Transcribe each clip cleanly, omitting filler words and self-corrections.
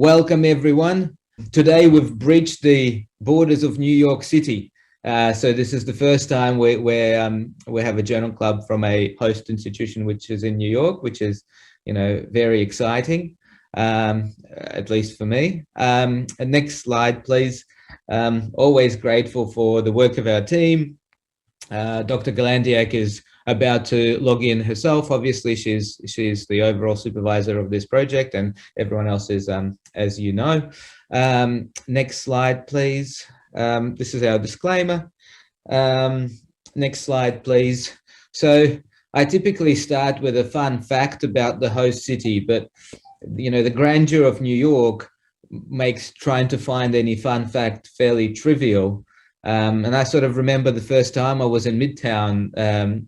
Welcome everyone. Today we've breached the borders of New York City. So this is the first time we have a journal club from a host institution which is in New York, which is, very exciting, at least for me. And next slide, please. Always grateful for the work of our team. Dr. Galandiak is about to log in herself. Obviously, she's the overall supervisor of this project, and everyone else is, as you know. Next slide, please. This is our disclaimer. Next slide, please. So I typically start with a fun fact about the host city, but the grandeur of New York makes trying to find any fun fact fairly trivial. And I sort of remember the first time I was in Midtown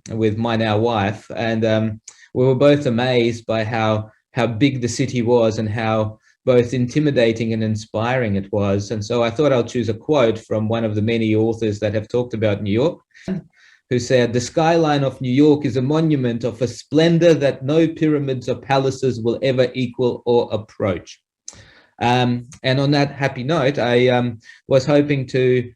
with my now wife, and we were both amazed by how big the city was and how both intimidating and inspiring it was. And so I thought I'll choose a quote from one of the many authors that have talked about New York, who said, "The skyline of New York is a monument of a splendor that no pyramids or palaces will ever equal or approach." And on that happy note, I was hoping to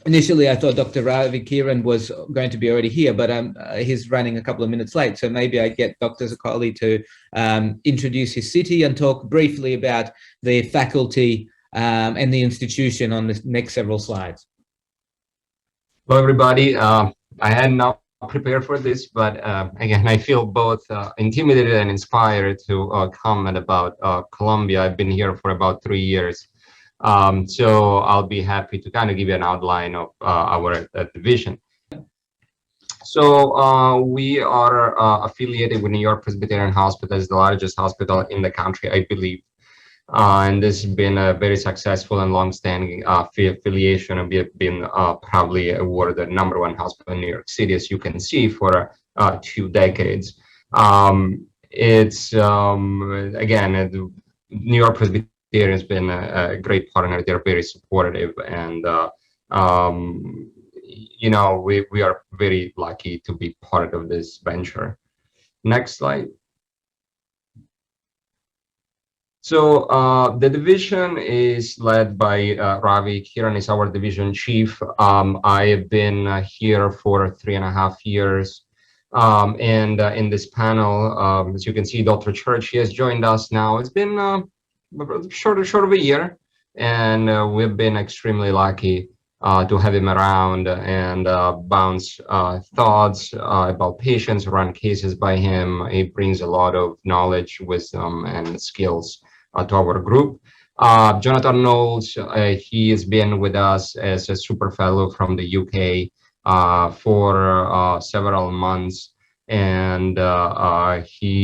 initially I thought Dr. Ravi Kiran was going to be already here, but he's running a couple of minutes late. So maybe I get Dr. Zakali to introduce his city and talk briefly about the faculty and the institution on the next several slides. Hello, everybody. I had not prepared for this, but again, I feel both intimidated and inspired to comment about Colombia. I've been here for about 3 years. So I'll be happy to kind of give you an outline of our division. So we are affiliated with New York Presbyterian Hospital, as the largest hospital in the country, I believe. And this has been a very successful and long-standing affiliation, and we have been probably awarded the #1 hospital in New York City, as you can see, for 2 decades. It's again, New York Presbyterian has been a great partner. They're very supportive, and we are very lucky to be part of this venture. Next slide. So the division is led by Ravi Kiran, is our division chief. I have been here for 3.5 years. And in this panel, as you can see, Dr. Church, he has joined us now. It's been short of a year, and we've been extremely lucky to have him around and bounce thoughts about patients, run cases by him. He brings a lot of knowledge, wisdom, and skills to our group. Jonathan Knowles, he has been with us as a super fellow from the UK for several months, and he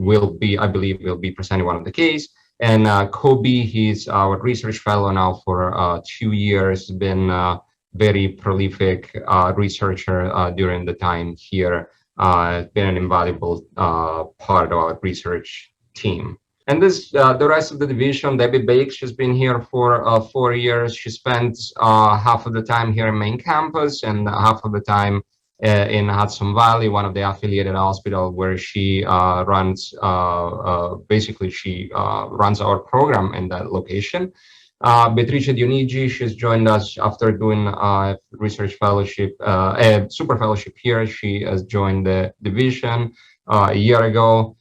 will be, I believe, will be presenting one of the case. And Kobe, he's our research fellow now for 2 years, been a very prolific researcher during the time here, been an invaluable part of our research team. And this, the rest of the division, Debbie Bakes, she's been here for 4 years. She spends half of the time here in main campus and half of the time in Hudson Valley, one of the affiliated hospitals, where she runs, basically she runs our program in that location. Beatrice Dionigi, she's joined us after doing a research fellowship, a super fellowship here. She has joined the division a year ago.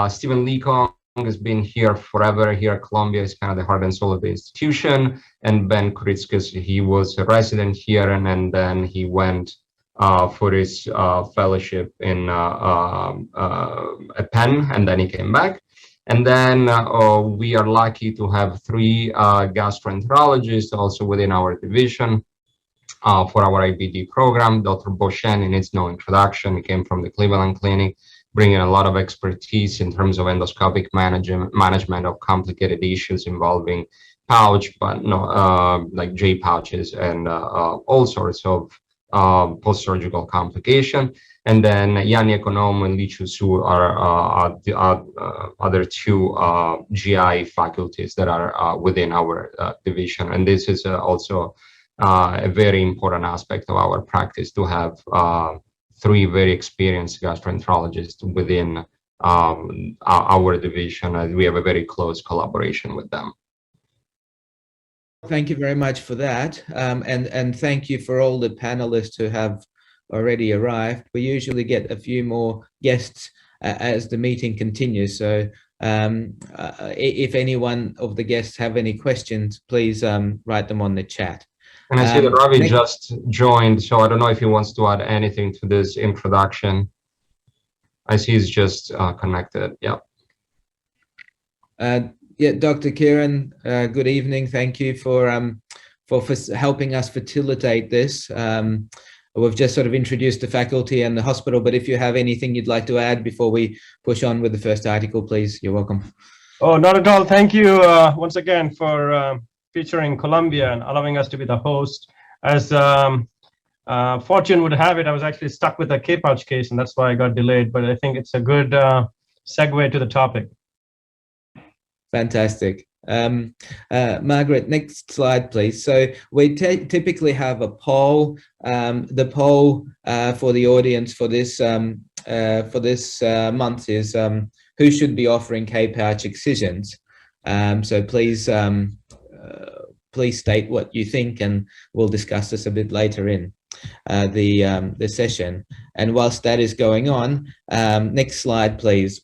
Stephen Leekong has been here forever. Here at Columbia is kind of the heart and soul of the institution. And Ben Kuritskas, he was a resident here, and then he went for his fellowship in Penn, and then he came back. And then we are lucky to have 3 gastroenterologists also within our division for our IBD program. Dr. Boshen, in its no introduction, he came from the Cleveland Clinic, bringing a lot of expertise in terms of endoscopic management of complicated issues involving pouch, but no, like J pouches and all sorts of post-surgical complication. And then Yanni Econom and Li Chu-Su are the other 2 GI faculties that are within our division. And this is also a very important aspect of our practice, to have 3 very experienced gastroenterologists within our division, and we have a very close collaboration with them. Thank you very much for that. And thank you for all the panelists who have already arrived. We usually get a few more guests as the meeting continues. So if any one of the guests have any questions, please write them on the chat. And I see that Ravi just joined, so I don't know if he wants to add anything to this introduction. I see he's just connected. Yeah. Yeah, Dr. Kieran, good evening. Thank you for helping us facilitate this. We've just sort of introduced the faculty and the hospital, but if you have anything you'd like to add before we push on with the first article, please, you're welcome. Oh, not at all. Thank you once again for featuring Columbia and allowing us to be the host. As fortune would have it, I was actually stuck with a K-pouch case, and that's why I got delayed, but I think it's a good segue to the topic. Fantastic. Margaret, next slide, please. So we typically have a poll. The poll for the audience for this month is who should be offering K-pouch excisions. So please state what you think, and we'll discuss this a bit later in the session. And whilst that is going on, next slide, please.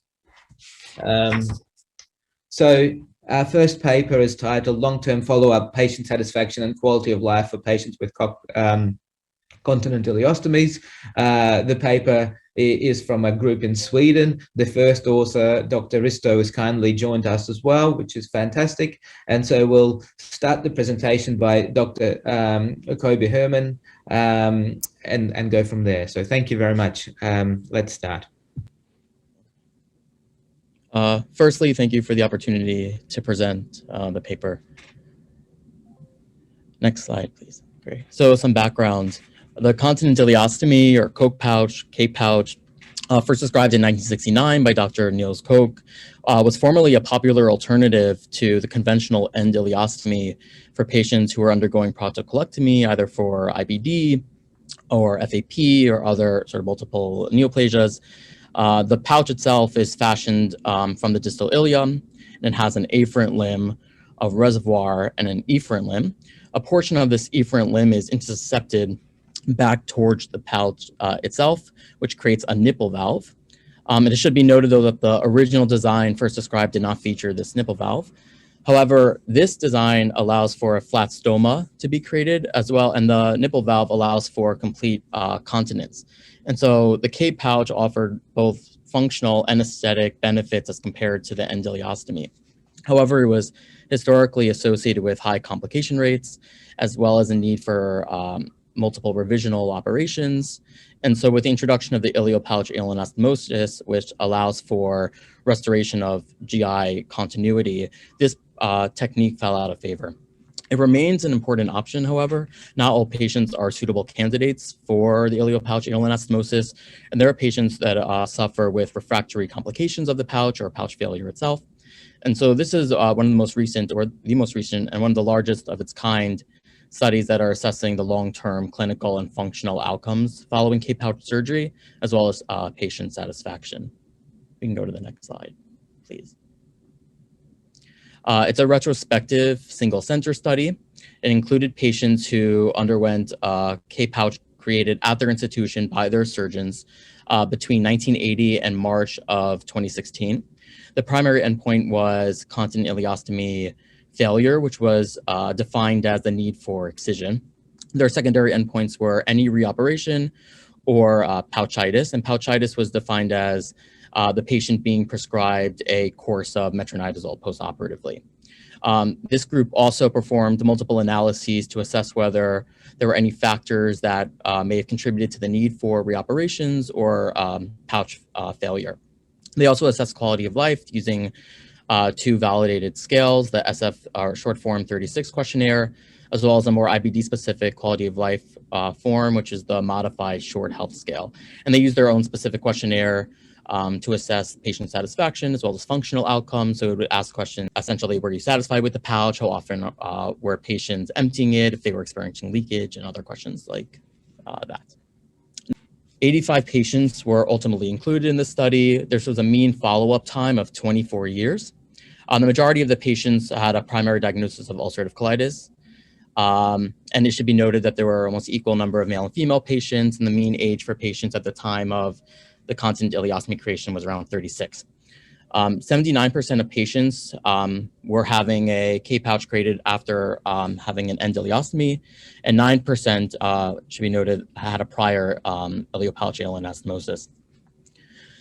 So our first paper is titled Long-Term Follow-Up Patient Satisfaction and Quality of Life for Patients with Continent Ileostomies. The paper is from a group in Sweden. The first author, Dr. Risto, has kindly joined us as well, which is fantastic. And so we'll start the presentation by Dr. Kobe Herman and go from there. So thank you very much. Let's start. Firstly, thank you for the opportunity to present the paper. Next slide, please. Great. So some background. The continent ileostomy, or Koch pouch, K-pouch, first described in 1969 by Dr. Niels Koch, was formerly a popular alternative to the conventional end ileostomy for patients who are undergoing proctocolectomy, either for IBD or FAP or other sort of multiple neoplasias. The pouch itself is fashioned from the distal ileum, and it has an afferent limb of reservoir and an efferent limb. A portion of this efferent limb is intussuscepted back towards the pouch itself, which creates a nipple valve. And it should be noted, though, that the original design first described did not feature this nipple valve. However, this design allows for a flat stoma to be created as well, and the nipple valve allows for complete continence. And so the K-pouch offered both functional and aesthetic benefits as compared to the end ileostomy. However, it was historically associated with high complication rates, as well as a need for multiple revisional operations. And so with the introduction of the ileopouch anastomosis, which allows for restoration of GI continuity, this technique fell out of favor. It remains an important option, however. Not all patients are suitable candidates for the ileopouch anastomosis, and there are patients that suffer with refractory complications of the pouch or pouch failure itself. And so this is one of the most recent, or the most recent, and one of the largest of its kind studies that are assessing the long-term clinical and functional outcomes following K-pouch surgery, as well as patient satisfaction. We can go to the next slide, please. It's a retrospective single-center study. It included patients who underwent K-pouch created at their institution by their surgeons between 1980 and March of 2016. The primary endpoint was continent ileostomy failure, which was defined as the need for excision. Their secondary endpoints were any reoperation or pouchitis, and pouchitis was defined as the patient being prescribed a course of metronidazole postoperatively. This group also performed multiple analyses to assess whether there were any factors that may have contributed to the need for reoperations or pouch failure. They also assessed quality of life using two validated scales, the SF, or short form 36 questionnaire, as well as a more IBD-specific quality of life form, which is the modified short health scale. And they use their own specific questionnaire to assess patient satisfaction as well as functional outcomes. So it would ask questions, essentially, were you satisfied with the pouch? How often were patients emptying it, if they were experiencing leakage, and other questions like that. 85 patients were ultimately included in the study. This was a mean follow-up time of 24 years. The majority of the patients had a primary diagnosis of ulcerative colitis. And it should be noted that there were almost equal number of male and female patients, and the mean age for patients at the time of the continent ileostomy creation was around 36. 79% of patients were having a K-pouch created after having an endoileostomy, and 9% should be noted had a prior ileopouch anal anastomosis.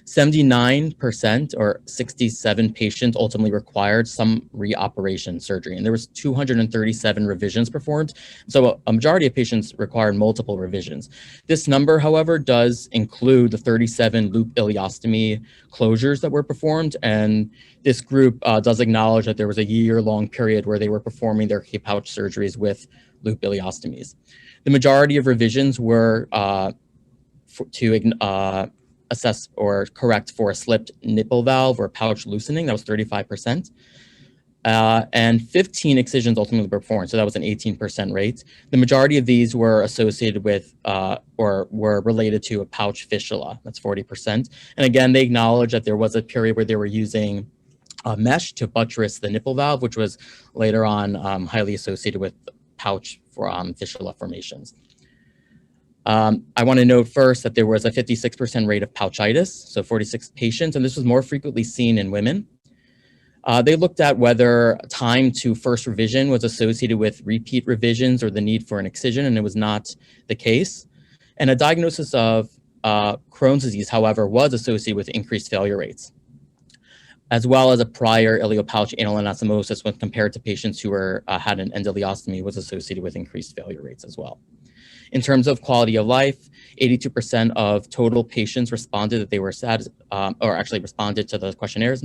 79% or 67 patients ultimately required some reoperation surgery, and there was 237 revisions performed. So a majority of patients required multiple revisions. This number, however, does include the 37 loop ileostomy closures that were performed, and this group does acknowledge that there was a year-long period where they were performing their K-pouch surgeries with loop ileostomies. The majority of revisions were to assess or correct for a slipped nipple valve or pouch loosening. That was 35%. And 15 excisions ultimately performed. So that was an 18% rate. The majority of these were associated with or were related to a pouch fistula. That's 40%. And again, they acknowledge that there was a period where they were using mesh to buttress the nipple valve, which was later on highly associated with pouch for fistula formations. I want to note first that there was a 56% rate of pouchitis, so 46 patients, and this was more frequently seen in women. They looked at whether time to first revision was associated with repeat revisions or the need for an excision, and it was not the case. And a diagnosis of Crohn's disease, however, was associated with increased failure rates, as well as a prior ileopouch anal anastomosis when compared to patients who had an endoileostomy was associated with increased failure rates as well. In terms of quality of life, 82% of total patients responded that they were responded to the questionnaires,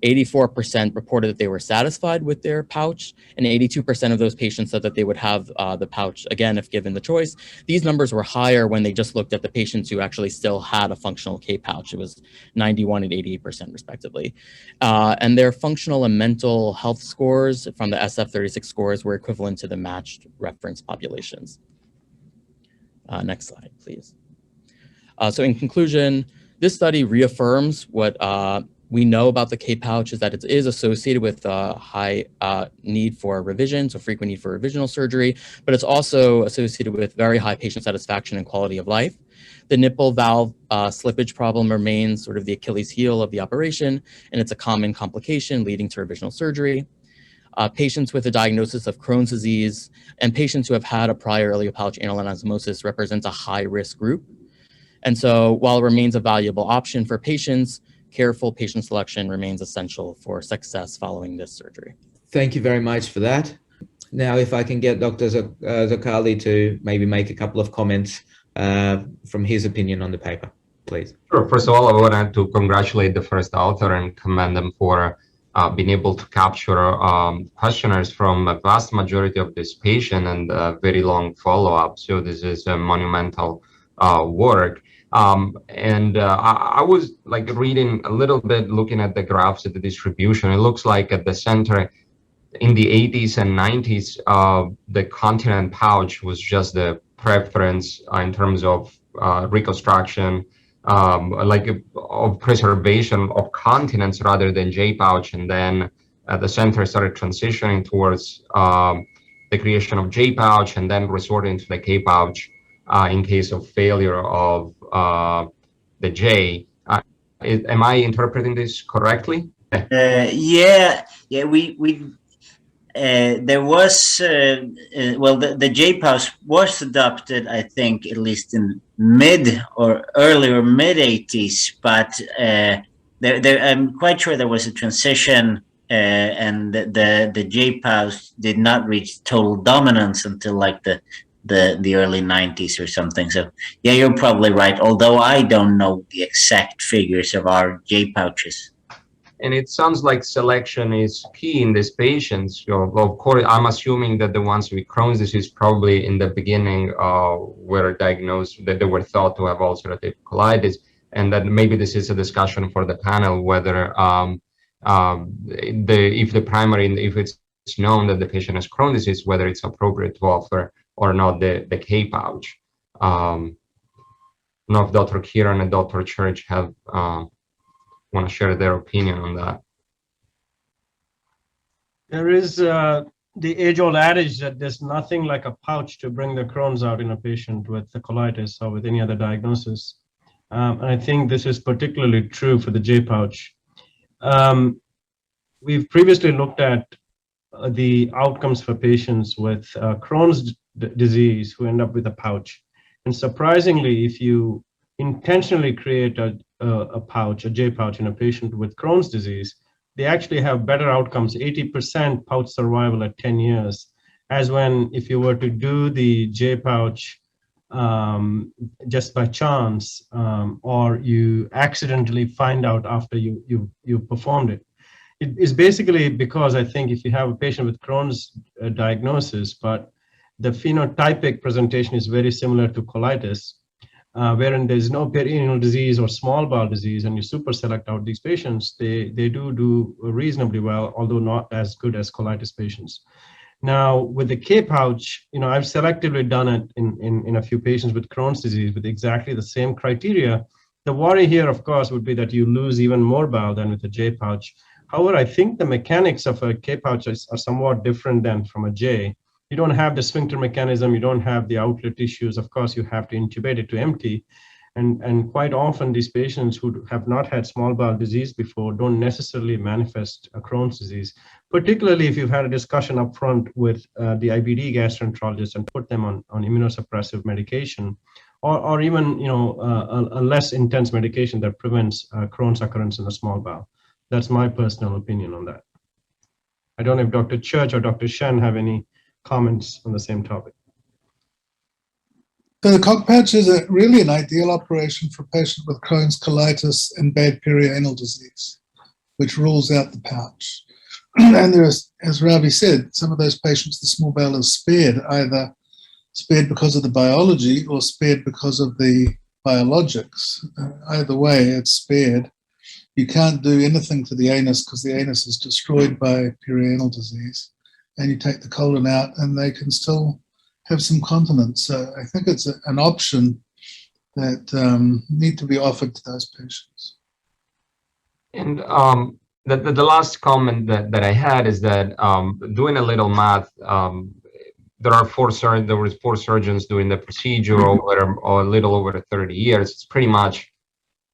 84% reported that they were satisfied with their pouch, and 82% of those patients said that they would have the pouch again if given the choice. These numbers were higher when they just looked at the patients who actually still had a functional K-pouch. It was 91 and 88% respectively. And their functional and mental health scores from the SF36 scores were equivalent to the matched reference populations. Next slide, please. So in conclusion, this study reaffirms what we know about the K-pouch is that it is associated with high need for revision, so frequent need for revisional surgery, but it's also associated with very high patient satisfaction and quality of life. The nipple valve slippage problem remains sort of the Achilles heel of the operation, and it's a common complication leading to revisional surgery. Patients with a diagnosis of Crohn's disease and patients who have had a prior ileopouch anal anastomosis represents a high-risk group. And so while it remains a valuable option for patients, careful patient selection remains essential for success following this surgery. Thank you very much for that. Now, if I can get Dr. Zoccali to maybe make a couple of comments from his opinion on the paper, please. Sure. First of all, I wanted to congratulate the first author and commend them for being able to capture questionnaires from a vast majority of this patient and very long follow-up. So this is a monumental work. I was like reading a little bit, looking at the graphs at the distribution. It looks like at the center in the 80s and 90s, the continent pouch was just the preference in terms of reconstruction, of preservation of continence rather than J-pouch. And then the center started transitioning towards the creation of J-pouch and then resorting to the K-pouch in case of failure of the J. Am I interpreting this correctly? Yeah. There was the J-pouch was adopted, I think, at least in mid or earlier mid 80s, but I'm quite sure there was a transition, and the J-pouch did not reach total dominance until like the early 90s or something. So yeah, you're probably right, although I don't know the exact figures of our J-pouches. And it sounds like selection is key in these patients. So of course, I'm assuming that the ones with Crohn's disease probably in the beginning were diagnosed, that they were thought to have ulcerative colitis, and that maybe this is a discussion for the panel whether if it's known that the patient has Crohn's disease, whether it's appropriate to offer or not the K-pouch. know if Dr. Kiran and Dr. Church have want to share their opinion on that. There is the age-old adage that there's nothing like a pouch to bring the Crohn's out in a patient with the colitis or with any other diagnosis. And I think this is particularly true for the J pouch. We've previously looked at the outcomes for patients with Crohn's disease who end up with a pouch. And surprisingly, if you intentionally create a pouch, a J pouch in a patient with Crohn's disease, they actually have better outcomes, 80% pouch survival at 10 years, as when if you were to do the J pouch just by chance, or you accidentally find out after you performed it. It is basically because I think if you have a patient with Crohn's diagnosis, but the phenotypic presentation is very similar to colitis, wherein there's no perineal disease or small bowel disease, and you super select out these patients, they do reasonably well, although not as good as colitis patients. Now, with the K pouch, I've selectively done it in a few patients with Crohn's disease with exactly the same criteria. The worry here, of course, would be that you lose even more bowel than with a J pouch. However, I think the mechanics of a K pouch are somewhat different than from a J. You don't have the sphincter mechanism, you don't have the outlet tissues. Of course, you have to intubate it to empty. And quite often, these patients who have not had small bowel disease before don't necessarily manifest a Crohn's disease, particularly if you've had a discussion up front with the IBD gastroenterologist and put them on immunosuppressive medication, or even a less intense medication that prevents Crohn's occurrence in the small bowel. That's my personal opinion on that. I don't know if Dr. Church or Dr. Shen have any comments on the same topic. So the cock pouch is really an ideal operation for a patient with Crohn's, colitis, and bad perianal disease, which rules out the pouch. And there is, as Ravi said, some of those patients, the small bowel is spared, either spared because of the biology or spared because of the biologics. Either way, it's spared. You can't do anything to the anus because the anus is destroyed by perianal disease. And you take the colon out and they can still have some continence. So I think it's an option that need to be offered to those patients. And the last comment that I had is that doing a little math, there were four surgeons doing the procedure over a little over 30 years. It's pretty much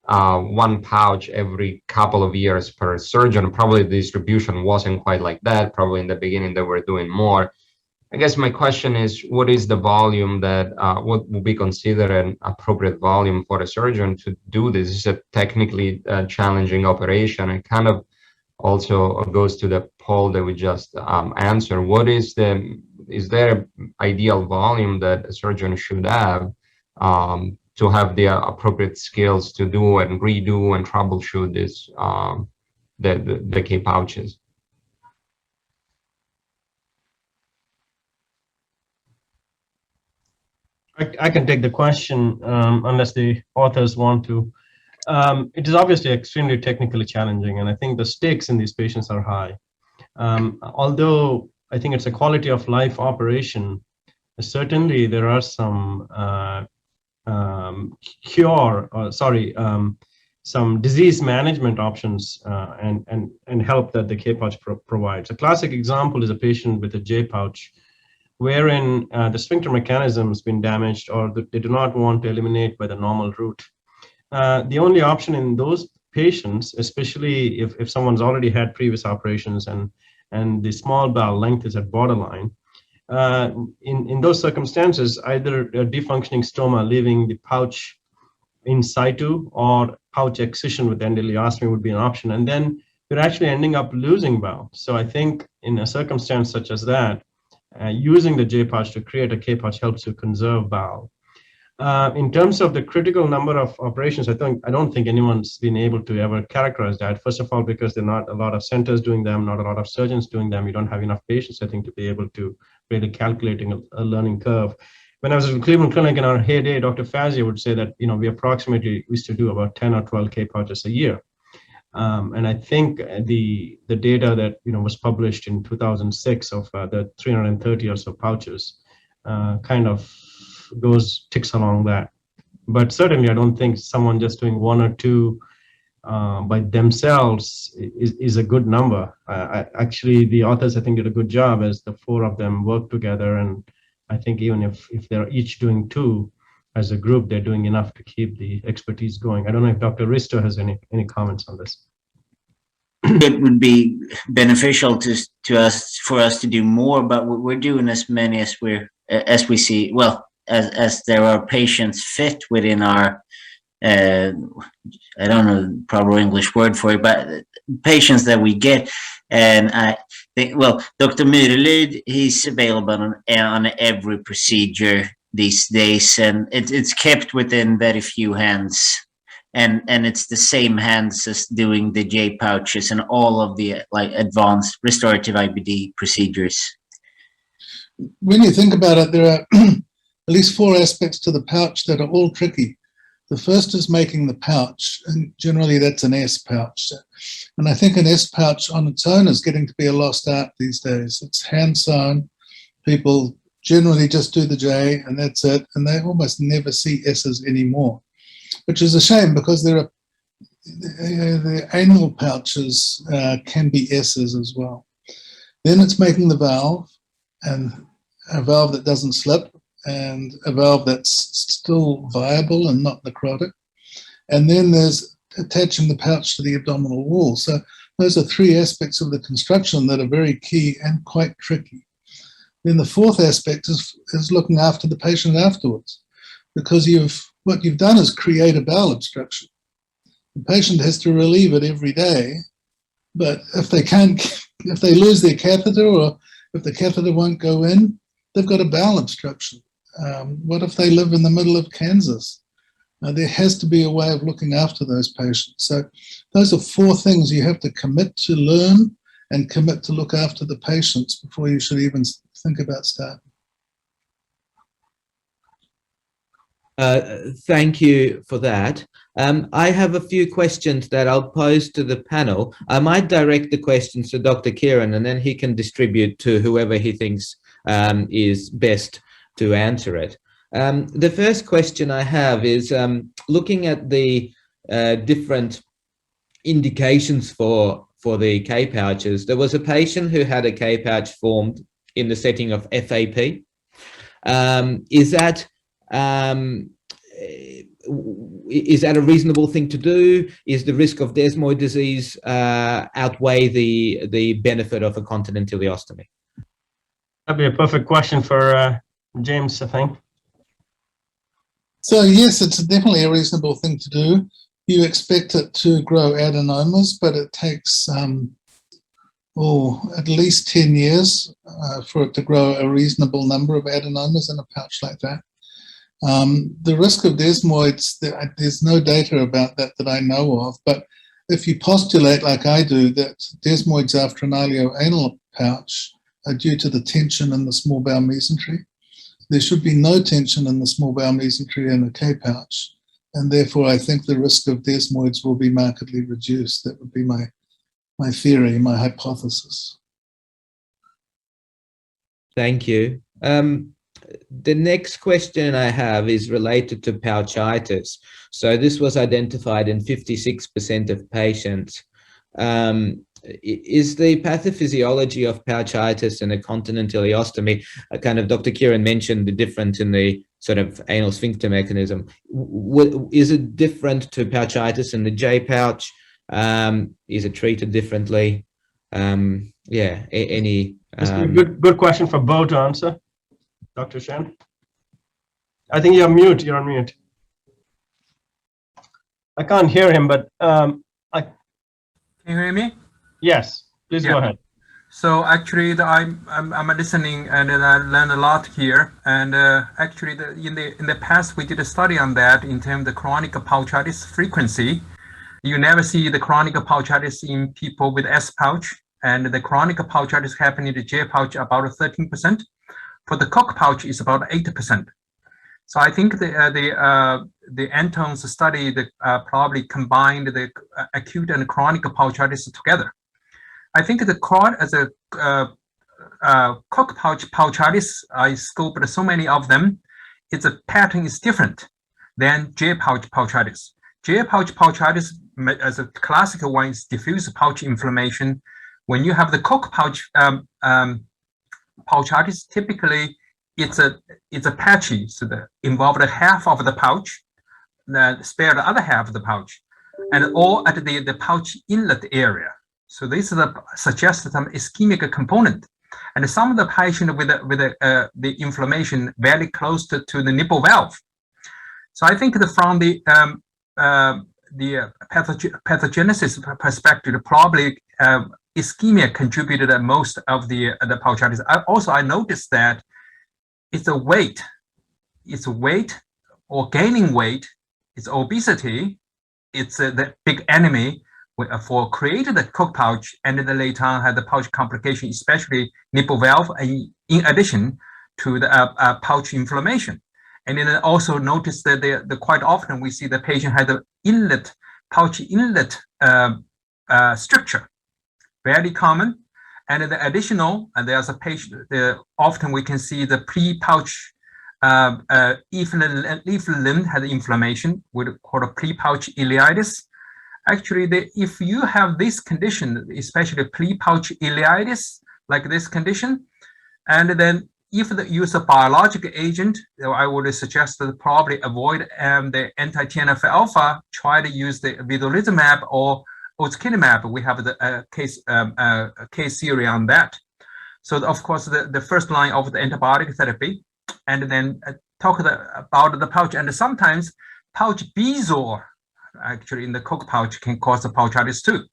one pouch every couple of years per surgeon. Probably the distribution wasn't quite like that. Probably in the beginning they were doing more. I guess my question is, what is the volume that, what would be considered an appropriate volume for a surgeon to do this? It's a technically challenging operation. It kind of also goes to the poll that we just answered. What is is there an ideal volume that a surgeon should have to have the appropriate skills to do and redo and troubleshoot this, the K pouches? I can take the question unless the authors want to. It is obviously extremely technically challenging, and I think the stakes in these patients are high. Although I think it's a quality of life operation, certainly there are some some disease management options and help that the K pouch provides. A classic example is a patient with a J pouch, wherein the sphincter mechanism has been damaged, or they do not want to eliminate by the normal route. The only option in those patients, especially if someone's already had previous operations and the small bowel length is at borderline, in those circumstances, either a defunctioning stoma leaving the pouch in situ or pouch excision with endoleostomy would be an option. And then you're actually ending up losing bowel. So I think in a circumstance such as that, using the J pouch to create a K pouch helps to conserve bowel. In terms of the critical number of operations, I don't think anyone's been able to ever characterize that. First of all, because there are not a lot of centers doing them, not a lot of surgeons doing them. You don't have enough patients, I think, to be able to really calculating a learning curve. When I was in Cleveland Clinic in our heyday, Dr. Fazio would say that we approximately used to do about 10 or 12 K pouches a year. And I think the data that was published in 2006 of the 330 or so pouches kind of ticks along that. But certainly I don't think someone just doing 1 or 2 by themselves is a good number. Actually, the authors, I think, did a good job as the 4 of them work together. And I think even if they're each doing 2 as a group, they're doing enough to keep the expertise going. I don't know if Dr. Risto has any comments on this. It would be beneficial to us for us to do more, but we're doing as many as we see. Well, as there are patients fit within our I don't know the proper English word for it, but patients that we get. And I think, well, Dr. Myrelid, he's available on every procedure these days, and it's kept within very few hands. And it's the same hands as doing the J pouches and all of the like advanced restorative IBD procedures. When you think about it, there are at least 4 aspects to the pouch that are all tricky. The first is making the pouch, and generally that's an S pouch. And I think an S pouch on its own is getting to be a lost art these days. It's hand sewn. People generally just do the J and that's it, and they almost never see S's anymore, which is a shame because the anal pouches can be S's as well. Then it's making the valve, and a valve that doesn't slip, and a valve that's still viable and not necrotic. And then there's attaching the pouch to the abdominal wall. So those are 3 aspects of the construction that are very key and quite tricky. Then the 4th aspect is looking after the patient afterwards, because what you've done is create a bowel obstruction. The patient has to relieve it every day, but if they lose their catheter, or if the catheter won't go in, they've got a bowel obstruction. What if they live in the middle of Kansas? There has to be a way of looking after those patients. So those are 4 things you have to commit to learn and commit to look after the patients before you should even think about starting. Thank you for that. I have a few questions that I'll pose to the panel. I might direct the questions to Dr. Kieran, and then he can distribute to whoever he thinks is best to answer it. The first question I have is looking at the different indications for the K pouches. There was a patient who had a K pouch formed in the setting of FAP. Is that a reasonable thing to do? Is the risk of desmoid disease outweigh the benefit of a continent ileostomy? That'd be a perfect question for James, I think. So yes, it's definitely a reasonable thing to do. You expect it to grow adenomas, but it takes at least 10 years for it to grow a reasonable number of adenomas in a pouch like that. The risk of desmoids, there's no data about that I know of, but if you postulate like I do that desmoids after an ileoanal pouch are due to the tension in the small bowel mesentery, there should be no tension in the small bowel mesentery in a K pouch, and therefore I think the risk of desmoids will be markedly reduced. That would be my theory, my hypothesis. Thank you. The next question I have is related to pouchitis. So this was identified in 56% of patients. Is the pathophysiology of pouchitis and a continent ileostomy, kind of Dr. Kieran mentioned the difference in the sort of anal sphincter mechanism. Is it different to pouchitis in the J pouch? Is it treated differently? Yeah, any... Good question for Bo to answer. Dr. Shen? I think you're on mute. I can't hear him, but Can you hear me? Yes, please go ahead. So actually, I'm listening and I learned a lot here. And actually, in the past, we did a study on that in terms of the chronic pouchitis frequency. You never see the chronic pouchitis in people with S pouch, and the chronic pouchitis happening in the J pouch about 13%. For the Cook pouch, is about 8%. So I think the Anton's study that probably combined the acute and chronic pouchitis together. I think the Cook pouch pouchitis, I scoped so many of them. Its pattern is different. than J pouch pouchitis. J pouch pouchitis, as a classical one, is diffuse pouch inflammation. When you have the Koch pouch pouchitis, typically it's a patchy, so the involved half of the pouch, spare the other half of the pouch, and all at the pouch inlet area. So this is suggests some ischemic component, and some of the patient with the inflammation very close to the nipple valve. So I think that from the pathogenesis perspective, probably ischemia contributed most of the pouchitis. I noticed that it's weight or gaining weight, it's obesity, it's the big enemy for creating the Koch pouch, and then later on had the pouch complication, especially nipple valve, and in addition to the pouch inflammation. And then also notice that quite often we see the patient had the pouch inlet stricture, very common. And the additional, and there's a patient, often we can see the pre-pouch leaf limb had inflammation, we call a pre-pouch ileitis. Actually, if you have this condition, especially pre-pouch ileitis, like this condition, and then if the use of biological agent, I would suggest that probably avoid the anti-TNF alpha, try to use the vedolizumab or ustekinumab. We have the case series on that. So of course, the first line of the antibiotic therapy, and then talk about the pouch, and sometimes pouch bezor, actually in the Koch pouch, can cause the pouchitis too.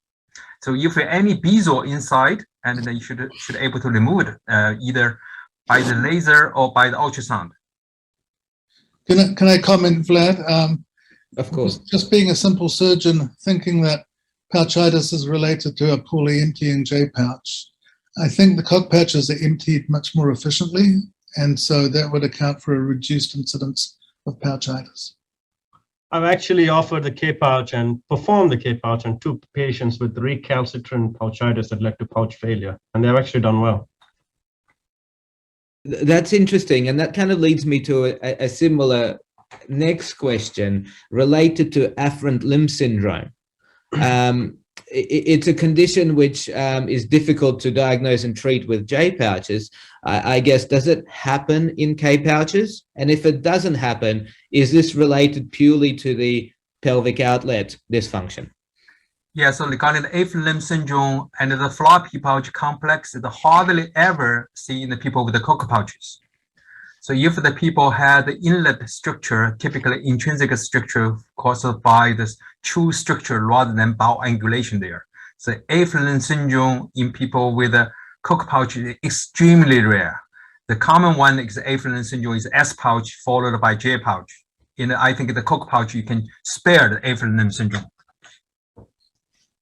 So if any bezor inside, and then you should able to remove it either by the laser or by the ultrasound. Can I comment, Vlad? Of course. Just being a simple surgeon, thinking that pouchitis is related to a poorly emptying J pouch. I think the Koch pouches are emptied much more efficiently, and so that would account for a reduced incidence of pouchitis. I've actually offered the K pouch and performed the K pouch on 2 patients with recalcitrant pouchitis that led to pouch failure, and they've actually done well. That's interesting, and that kind of leads me to a similar next question related to afferent limb syndrome. It's a condition which is difficult to diagnose and treat with J pouches. I guess, does it happen in K pouches? And if it doesn't happen, is this related purely to the pelvic outlet dysfunction? Yeah, so regarding the afferent limb syndrome and the floppy pouch complex, is hardly ever seen in the people with the Koch pouches. So if the people had the inlet structure, typically intrinsic structure caused by this true structure rather than bowel angulation there. So afferent limb syndrome in people with a Koch pouch is extremely rare. The common one is afferent limb syndrome is S pouch followed by J pouch. I think the Koch pouch, you can spare the afferent limb syndrome.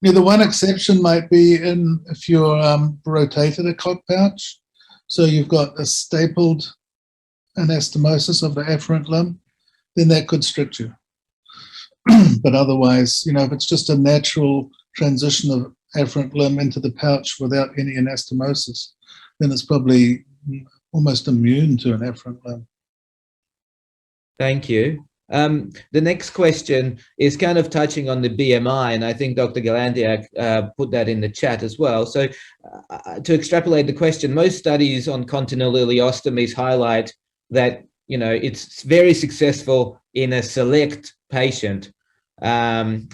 Yeah, the one exception might be if you're rotated a Koch pouch. So you've got a stapled anastomosis of the afferent limb, then that could strict you. But otherwise, if it's just a natural transition of afferent limb into the pouch without any anastomosis, then it's probably almost immune to an afferent limb. Thank you. The next question is kind of touching on the BMI, and I think Dr. Galantiak put that in the chat as well. So to extrapolate the question, most studies on continental ileostomies highlight that, it's very successful in a select patient,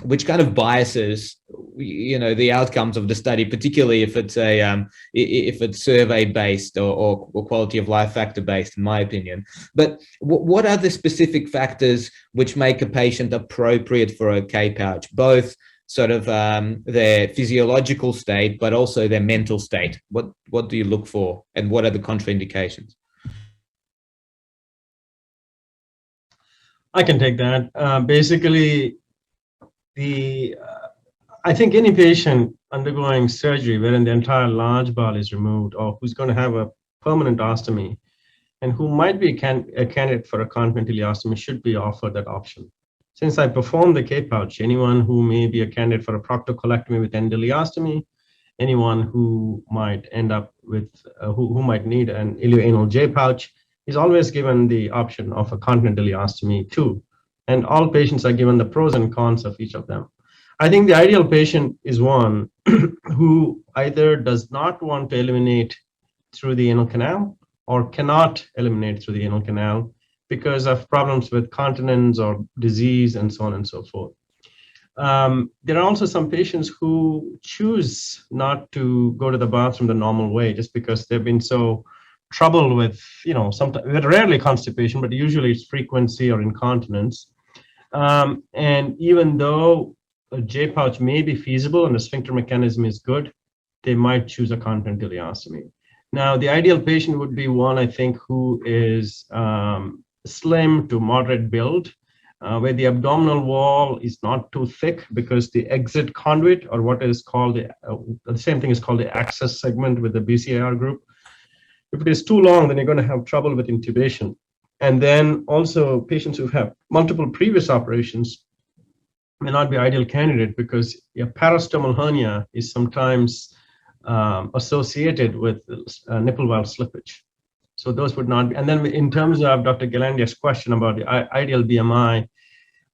which kind of biases, the outcomes of the study, particularly if it's if it's survey based or quality of life factor based, in my opinion. But what are the specific factors which make a patient appropriate for a K pouch, both sort of their physiological state, but also their mental state? What do you look for, and what are the contraindications? I can take that. Basically, I think any patient undergoing surgery wherein the entire large bowel is removed, or who's going to have a permanent ostomy, and who might be a candidate for a continental ileostomy, should be offered that option. Since I performed the K pouch, anyone who may be a candidate for a proctocolectomy with endoileostomy, anyone who might end up with, who might need an ileoanal J pouch, is always given the option of a continental ileostomy too. and all patients are given the pros and cons of each of them. I think the ideal patient is one who either does not want to eliminate through the anal canal or cannot eliminate through the anal canal because of problems with continence or disease and so on and so forth. There are also some patients who choose not to go to the bathroom the normal way just because they've been so troubled with, sometimes rarely constipation, but usually it's frequency or incontinence. And even though a J pouch may be feasible and the sphincter mechanism is good, they might choose a continent ileostomy. Now, the ideal patient would be one, I think, who is slim to moderate build, where the abdominal wall is not too thick because the exit conduit, or what is called the same thing is called the access segment with the DCR group. If it is too long, then you're going to have trouble with intubation. And then also patients who have multiple previous operations may not be ideal candidate because a peristomal hernia is sometimes associated with nipple valve slippage. So those would not be. And then in terms of Dr. Galandia's question about the ideal BMI,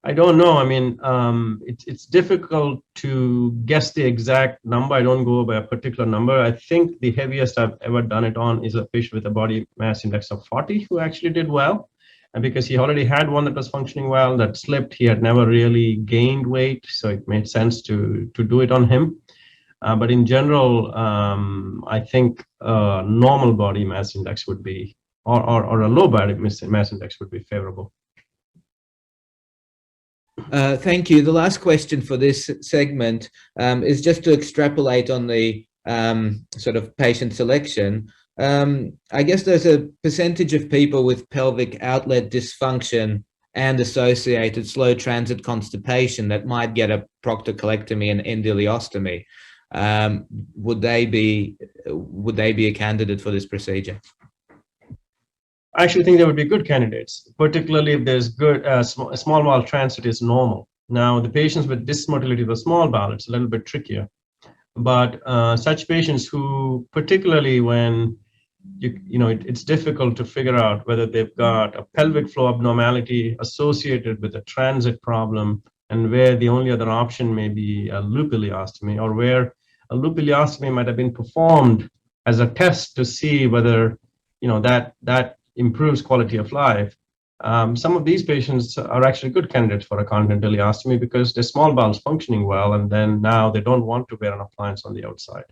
I don't know. I mean, it's difficult to guess the exact number. I don't go by a particular number. I think the heaviest I've ever done it on is a patient with a body mass index of 40 who actually did well. And because he already had one that was functioning well, that slipped, he had never really gained weight. So it made sense to do it on him. But in general, I think normal body mass index would be, or a low body mass index would be favorable. Thank you. The last question for this segment is just to extrapolate on the sort of patient selection. I guess there's a percentage of people with pelvic outlet dysfunction and associated slow transit constipation that might get a proctocolectomy and endoileostomy. Would they be a candidate for this procedure? I actually think they would be good candidates, particularly if there's good small bowel transit is normal. Now, the patients with dysmotility of the small bowel, it's a little bit trickier. But such patients who, particularly when it's difficult to figure out whether they've got a pelvic flow abnormality associated with a transit problem, and where the only other option may be a loop ileostomy, or where a loop ileostomy might have been performed as a test to see whether that improves quality of life. Some of these patients are actually good candidates for a continent ileostomy because their small bowel is functioning well, and then now they don't want to wear an appliance on the outside.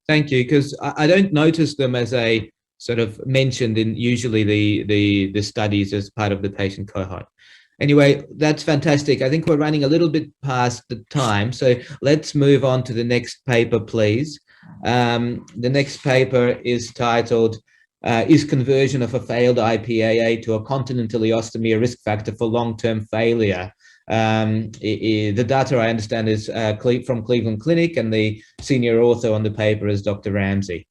Thank you, because I don't notice them as a sort of mentioned in usually the studies as part of the patient cohort. Anyway, that's fantastic. I think we're running a little bit past the time, so let's move on to the next paper, please. The next paper is titled, Is conversion of a failed IPAA to a continent ileostomy a risk factor for long-term failure? The data I understand is from Cleveland Clinic, and the senior author on the paper is Dr. Ramsey.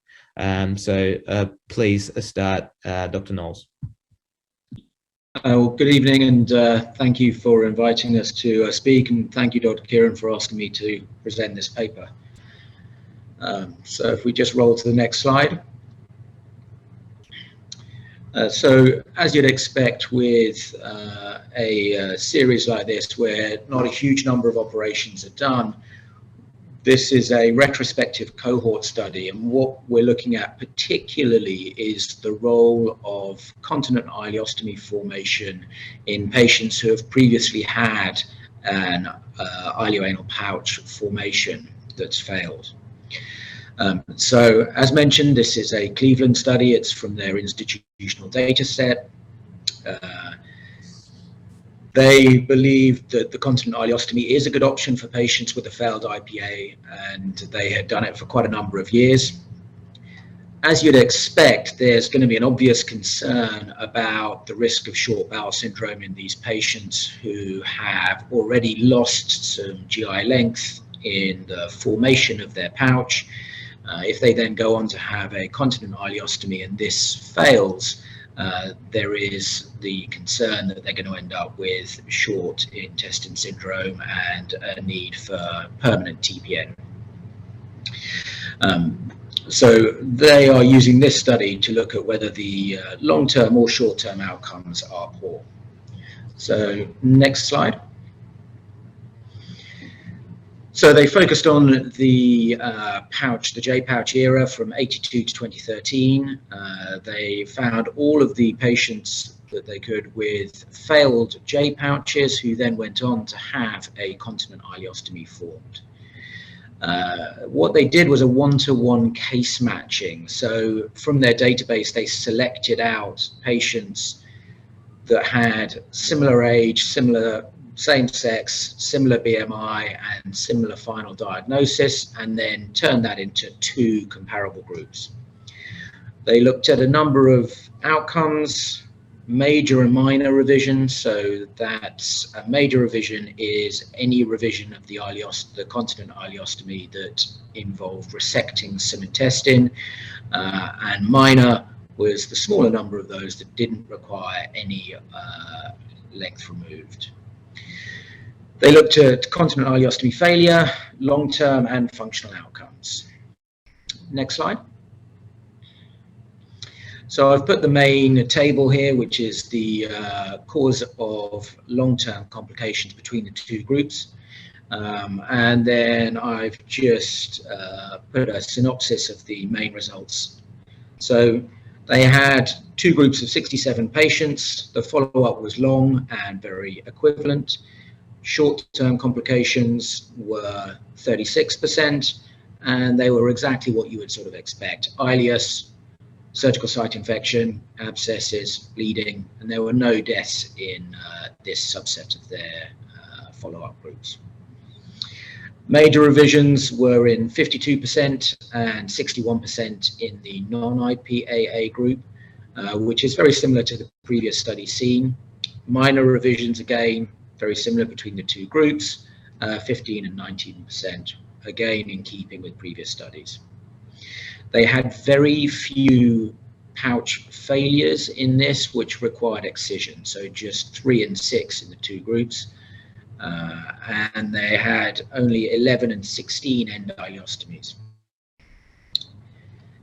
Please start, Dr. Knowles. Well, good evening, and thank you for inviting us to speak, and thank you, Dr. Kieran, for asking me to present this paper. So if we just roll to the next slide. So as you'd expect with a series like this, where not a huge number of operations are done, this is a retrospective cohort study, and what we're looking at particularly is the role of continent ileostomy formation in patients who have previously had an ileoanal pouch formation that's failed. So as mentioned, this is a Cleveland study. It's from their institutional data set. They believe that the continent ileostomy is a good option for patients with a failed IPA, and they had done it for quite a number of years. As you'd expect, there's going to be an obvious concern about the risk of short bowel syndrome in these patients who have already lost some GI length in the formation of their pouch. If they then go on to have a continent ileostomy and this fails, there is the concern that they're going to end up with short intestine syndrome and a need for permanent TPN. So they are using this study to look at whether the long-term or short-term outcomes are poor. So next slide. So they focused on the pouch, the J pouch era from 82 to 2013. They found all of the patients that they could with failed J pouches who then went on to have a continent ileostomy formed. What they did was a one-to-one case matching. So from their database, they selected out patients that had similar age, same sex, similar BMI, and similar final diagnosis, and then turned that into two comparable groups. They looked at a number of outcomes, major and minor revision. So that's a major revision is any revision of the continent ileostomy that involved resecting some intestine, and minor was the smaller number of those that didn't require any length removed. They looked at continent ileostomy failure, long-term and functional outcomes. Next slide. So I've put the main table here, which is the cause of long-term complications between the two groups. And then I've just put a synopsis of the main results. So they had two groups of 67 patients. The follow-up was long and very equivalent. Short-term complications were 36%, and they were exactly what you would sort of expect. Ileus, surgical site infection, abscesses, bleeding, and there were no deaths in this subset of their follow-up groups. Major revisions were in 52% and 61% in the non-IPAA group, which is very similar to the previous study seen. Minor revisions, again, very similar between the two groups, 15 and 19%, again in keeping with previous studies. They had very few pouch failures in this, which required excision, so just 3 and 6 in the two groups. And they had only 11 and 16 endoileostomies.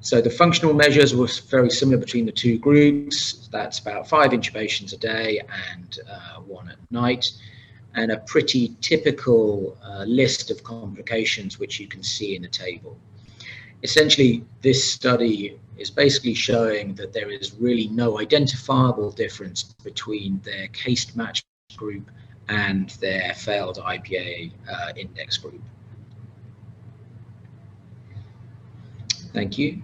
So the functional measures were very similar between the two groups. That's about 5 intubations a day and 1 at night, and a pretty typical list of complications, which you can see in the table. Essentially, this study is basically showing that there is really no identifiable difference between their case match group and their failed IPAA index group. Thank you.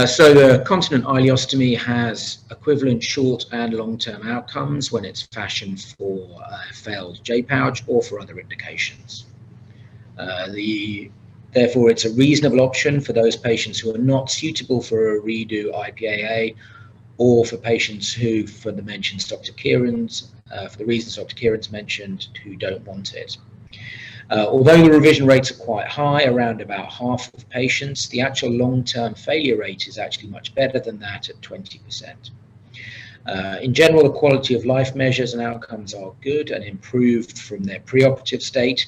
So the continent ileostomy has equivalent short and long-term outcomes when it's fashioned for failed J-pouch or for other indications. Therefore, it's a reasonable option for those patients who are not suitable for a redo IPAA, or for patients who, for the reasons Dr. Kieran's mentioned, who don't want it. Although the revision rates are quite high, around about half of patients, the actual long-term failure rate is actually much better than that at 20%. In general, the quality of life measures and outcomes are good and improved from their preoperative state.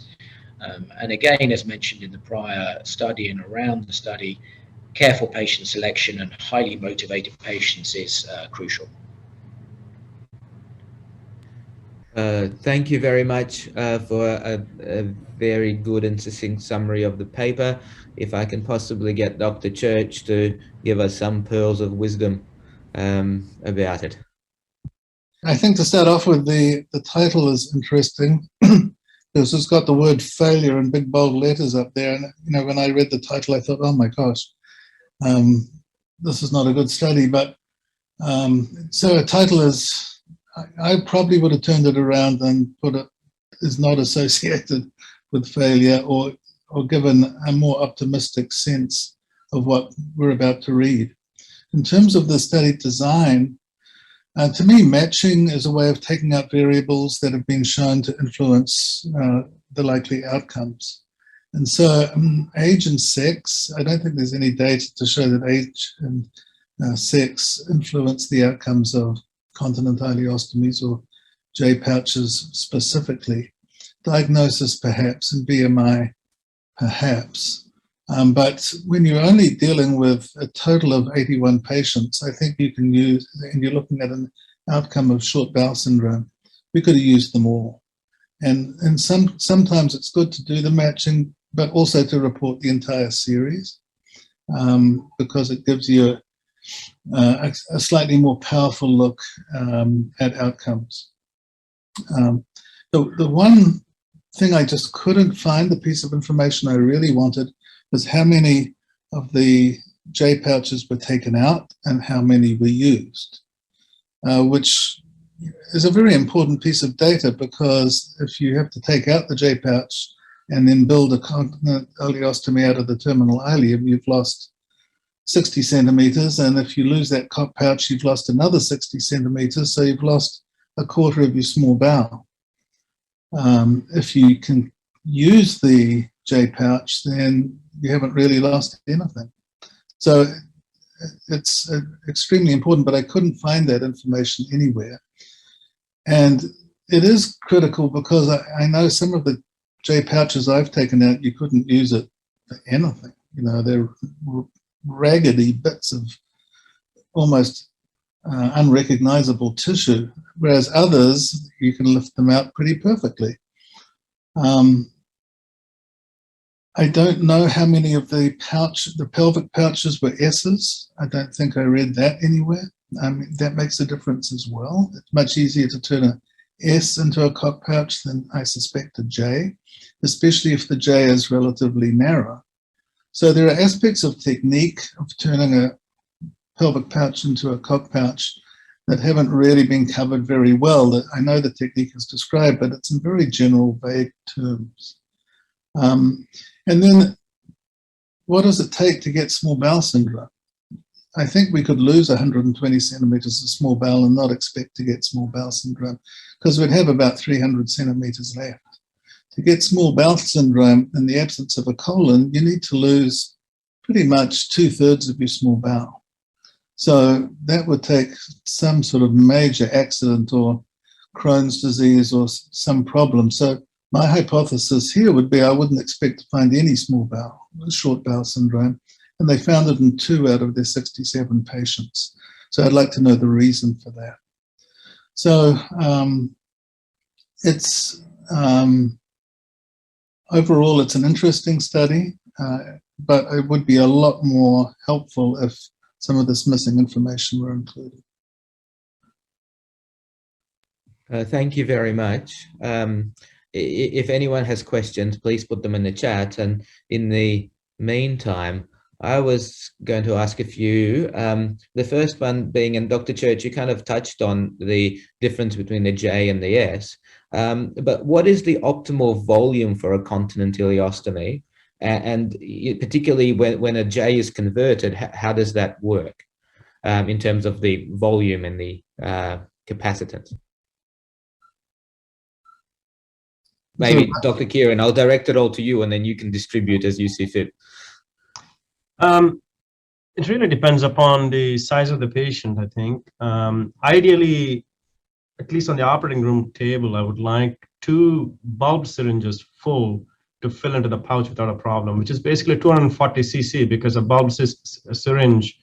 And again, as mentioned in the prior study and around the study, careful patient selection and highly motivated patients is crucial. Thank you very much for a very good and succinct summary of the paper. If I can possibly get Dr. Church to give us some pearls of wisdom about it. I think to start off with, the title is interesting because it's got the word failure in big bold letters up there. And you know, when I read the title, I thought, oh my gosh, this is not a good study. But so a title is, I probably would have turned it around and put it is not associated with failure, or given a more optimistic sense of what we're about to read. In terms of the study design, to me, matching is a way of taking out variables that have been shown to influence the likely outcomes. And so age and sex, I don't think there's any data to show that age and sex influence the outcomes of continent ileostomies or J pouches specifically. Diagnosis perhaps, and BMI perhaps. But when you're only dealing with a total of 81 patients, I think you can use, and you're looking at an outcome of short bowel syndrome, we could have used them all. And sometimes it's good to do the matching, but also to report the entire series, because it gives you a slightly more powerful look at outcomes. The one thing I just couldn't find, the piece of information I really wanted, was how many of the J pouches were taken out and how many were used, which is a very important piece of data, because if you have to take out the J pouch and then build a continent ileostomy out of the terminal ileum, you've lost 60 centimeters, and if you lose that pouch, you've lost another 60 centimeters, so you've lost a quarter of your small bowel. If you can use the J pouch, then you haven't really lost anything. So it's extremely important, but I couldn't find that information anywhere. And it is critical, because I know some of the J pouches I've taken out, you couldn't use it for anything. You know, they're raggedy bits of almost unrecognizable tissue, whereas others, you can lift them out pretty perfectly. I don't know how many of the pelvic pouches were S's. I don't think I read that anywhere. That makes a difference as well. It's much easier to turn a S into a cock pouch than, I suspect, a J, especially if the J is relatively narrow. So there are aspects of technique of turning a pelvic pouch into a cock pouch that haven't really been covered very well. I know the technique is described, but it's in very general, vague terms. And then, what does it take to get small bowel syndrome? I think we could lose 120 centimeters of small bowel and not expect to get small bowel syndrome, because we'd have about 300 centimeters left. To get small bowel syndrome in the absence of a colon, you need to lose pretty much 2/3 of your small bowel. So that would take some sort of major accident or Crohn's disease or some problem. So my hypothesis here would be I wouldn't expect to find any small bowel, short bowel syndrome, and they found it in 2 out of their 67 patients. So I'd like to know the reason for that. So overall, it's an interesting study, but it would be a lot more helpful if some of this missing information were included. Thank you very much. If anyone has questions, please put them in the chat. And in the meantime, I was going to ask a few. The first one being, and Dr. Church, you kind of touched on the difference between the J and the S. But what is the optimal volume for a continent ileostomy? And particularly when a J is converted, how does that work in terms of the volume and the capacitance? Maybe Dr. Kieran, I'll direct it all to you, and then you can distribute as you see fit. It really depends upon the size of the patient, I think. Ideally, at least on the operating room table, I would like 2 bulb syringes full to fill into the pouch without a problem, which is basically 240 cc, because a bulb syringe,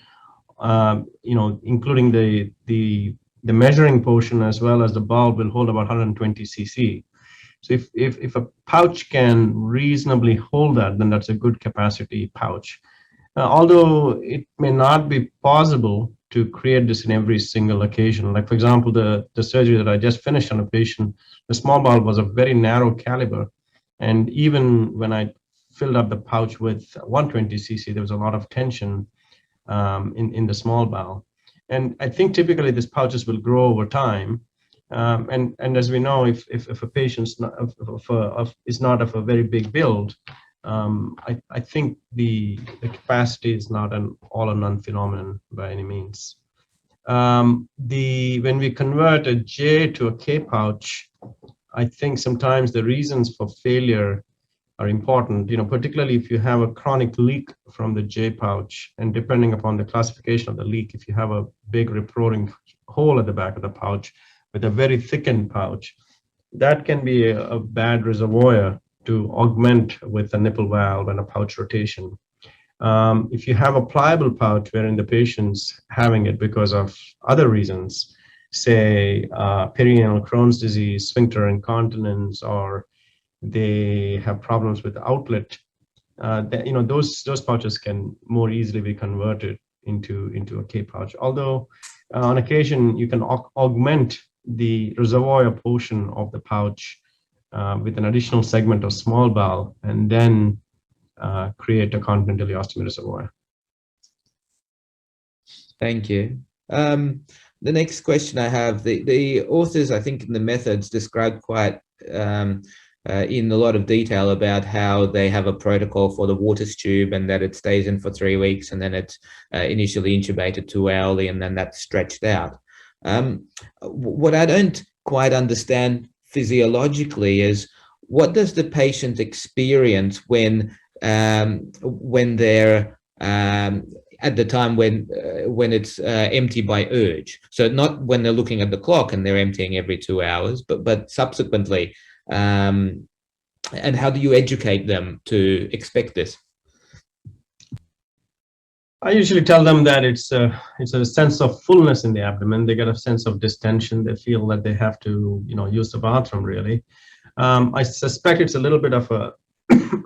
including the measuring portion as well as the bulb, will hold about 120 cc. So if a pouch can reasonably hold that, then that's a good capacity pouch. Although it may not be possible to create this in every single occasion. Like, for example, the surgery that I just finished on a patient, the small bowel was a very narrow caliber. And even when I filled up the pouch with 120 cc, there was a lot of tension in the small bowel. And I think typically these pouches will grow over time. And as we know, if a patient is not of a very big build, I think the capacity is not an all or none phenomenon by any means. When we convert a J to a K pouch, I think sometimes the reasons for failure are important, particularly if you have a chronic leak from the J pouch, and depending upon the classification of the leak, if you have a big rip-roaring hole at the back of the pouch with a very thickened pouch, that can be a bad reservoir to augment with a nipple valve and a pouch rotation. If you have a pliable pouch wherein the patient's having it because of other reasons, say, perianal Crohn's disease, sphincter incontinence, or they have problems with the outlet, those pouches can more easily be converted into a K pouch. Although on occasion you can augment the reservoir portion of the pouch with an additional segment of small bowel, and then create a continental ileostomy reservoir. Thank you. The next question I have, the authors, I think, in the methods described quite in a lot of detail about how they have a protocol for the Waters tube, and that it stays in for 3 weeks, and then it's initially intubated 2 hourly, and then that's stretched out. What I don't quite understand physiologically is, what does the patient experience when they're at the time when it's empty by urge? So not when they're looking at the clock and they're emptying every 2 hours, but subsequently. And how do you educate them to expect this? I usually tell them that it's a sense of fullness in the abdomen. They get a sense of distension. They feel that they have to, use the bathroom, really. I suspect it's a little bit of a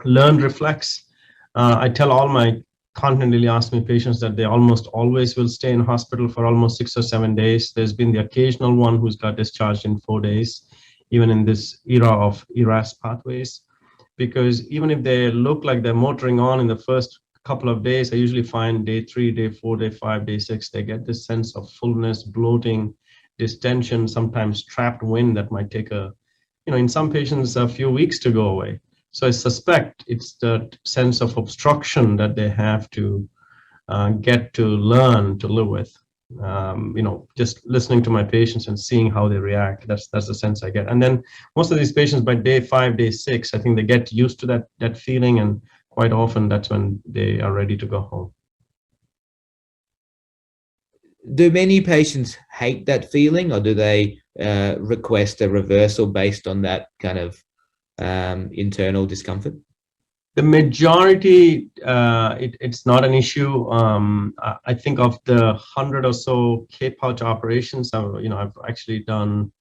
learned reflex. I tell all my continental ileostomy patients that they almost always will stay in hospital for almost 6 or 7 days. There's been the occasional one who's got discharged in 4 days, even in this era of ERAS pathways, because even if they look like they're motoring on in the first couple of days, I usually find day 3, day 4, day 5, day 6, they get this sense of fullness, bloating, distension, sometimes trapped wind that might take in some patients a few weeks to go away. So I suspect it's the sense of obstruction that they have to get to learn to live with. Just listening to my patients and seeing how they react, that's the sense I get. And then most of these patients by day 5, day 6, I think they get used to that feeling, and quite often that's when they are ready to go home. Do many patients hate that feeling, or do they request a reversal based on that kind of internal discomfort? The majority, it's not an issue. I think of the 100 or so K pouch operations, I've actually done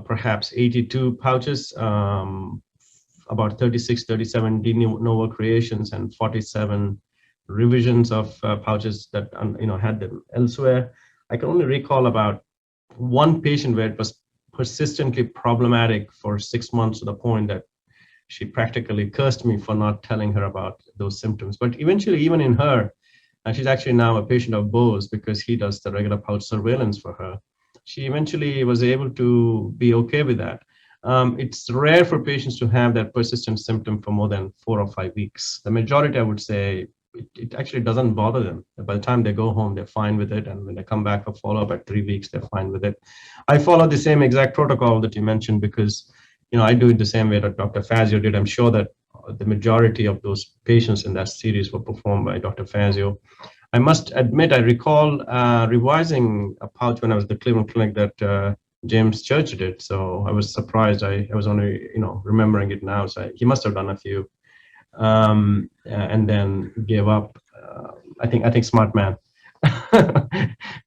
perhaps 82 pouches, about 36, 37 de novo creations, and 47 revisions of pouches that had them elsewhere. I can only recall about one patient where it was persistently problematic for 6 months, to the point that she practically cursed me for not telling her about those symptoms. But eventually, even in her, and she's actually now a patient of Bo's because he does the regular pouch surveillance for her, she eventually was able to be okay with that. It's rare for patients to have that persistent symptom for more than 4 or 5 weeks. The majority, I would say, it actually doesn't bother them. By the time they go home, they're fine with it. And when they come back for follow-up at 3 weeks, they're fine with it. I follow the same exact protocol that you mentioned because I do it the same way that Dr. Fazio did. I'm sure that the majority of those patients in that series were performed by Dr. Fazio. I must admit, I recall revising a pouch when I was at the Cleveland Clinic that James Church did. So I was surprised. I was only, remembering it now. So he must have done a few and then gave up. I think smart man.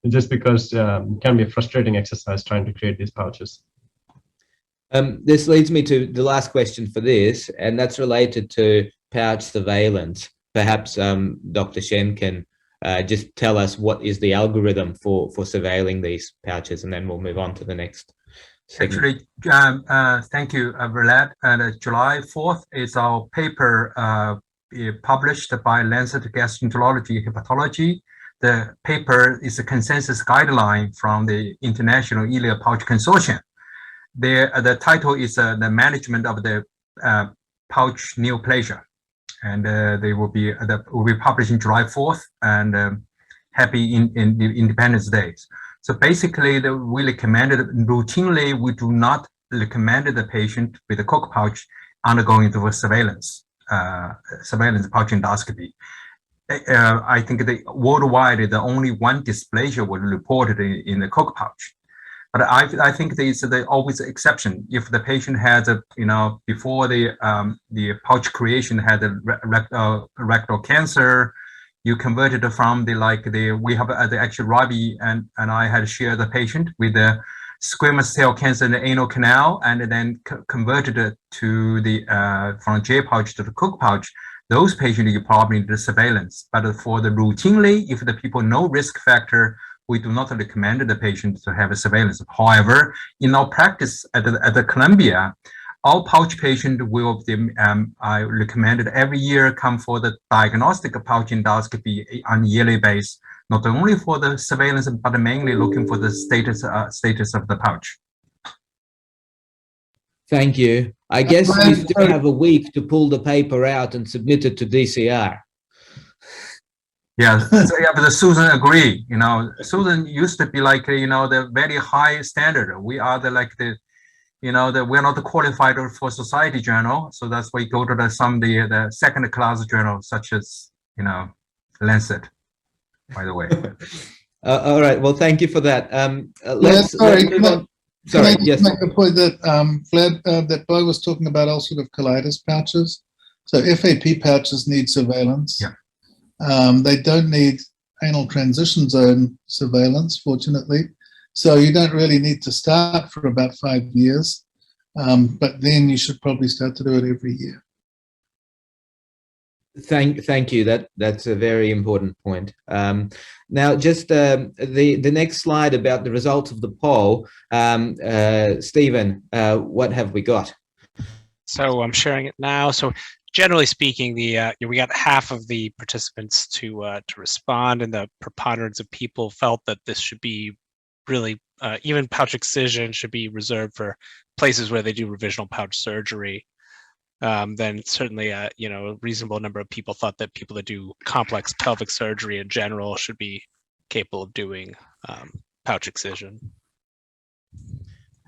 Just because it can be a frustrating exercise trying to create these pouches. This leads me to the last question for this, and that's related to pouch surveillance. Perhaps Dr. Shen can just tell us what is the algorithm for surveilling these pouches, and then we'll move on to the next segment. Actually, thank you, Vlad. And July 4th is our paper published by Lancet Gastroenterology Hepatology. The paper is a consensus guideline from the International Ileal Pouch Consortium. The title is the management of the pouch neoplasia, and they will be published in July 4th, and happy in Independence Day. So basically, we recommended routinely. We do not recommend the patient with a coke pouch undergoing the surveillance pouch endoscopy. I think worldwide, the only one dysplasia was reported in the coke pouch. But I think there's always an exception. If the patient has before the pouch creation had a rectal cancer, you converted from we have the actual Ravi and I had shared the patient with squamous cell cancer in the anal canal and then converted it to the from J pouch to the Cook pouch, those patients you probably need the surveillance. But for the routinely, if the people no risk factor, we do not recommend the patient to have a surveillance. However, in our practice at the Columbia, all pouch patient will be I recommended every year come for the diagnostic pouch endoscopy on a yearly basis, not only for the surveillance, but mainly looking for the status of the pouch. Thank you. I guess we still have a week to pull the paper out and submit it to DCR. Yeah, so yeah, but Susan agree. You know, Susan used to be like, you know, the very high standard. We are the you know, we're not qualified for Society Journal, so that's why we go to the second class journals, such as, you know, Lancet. By the way. All right. Well, thank you for that. Let's move on. Sorry. Can I Yes. make the point that Vlad, that Bo was talking about ulcerative colitis pouches. So FAP pouches need surveillance. Yeah. They don't need anal transition zone surveillance, fortunately. So you don't really need to start for about 5 years, but then you should probably start to do it every year. Thank you. That's a very important point. Now, just the next slide about the results of the poll. Stephen, what have we got? So I'm sharing it now. So generally speaking, we got half of the participants to respond, and the preponderance of people felt that this should be really even pouch excision should be reserved for places where they do revisional pouch surgery. Then certainly, you know, a reasonable number of people thought that people that do complex pelvic surgery in general should be capable of doing pouch excision.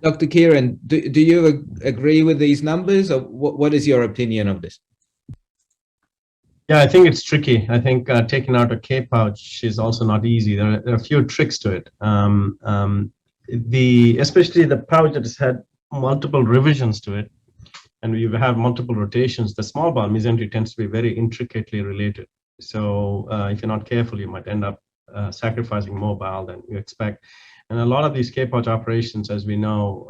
Dr. Kieran, do you agree with these numbers, or what is your opinion of this? Yeah, I think it's tricky. I think taking out a K pouch is also not easy. There are a few tricks to it. Especially the pouch that has had multiple revisions to it, and you have multiple rotations, the small bowel mesentery tends to be very intricately related. So if you're not careful, you might end up sacrificing more bowel than you expect. And a lot of these K pouch operations, as we know,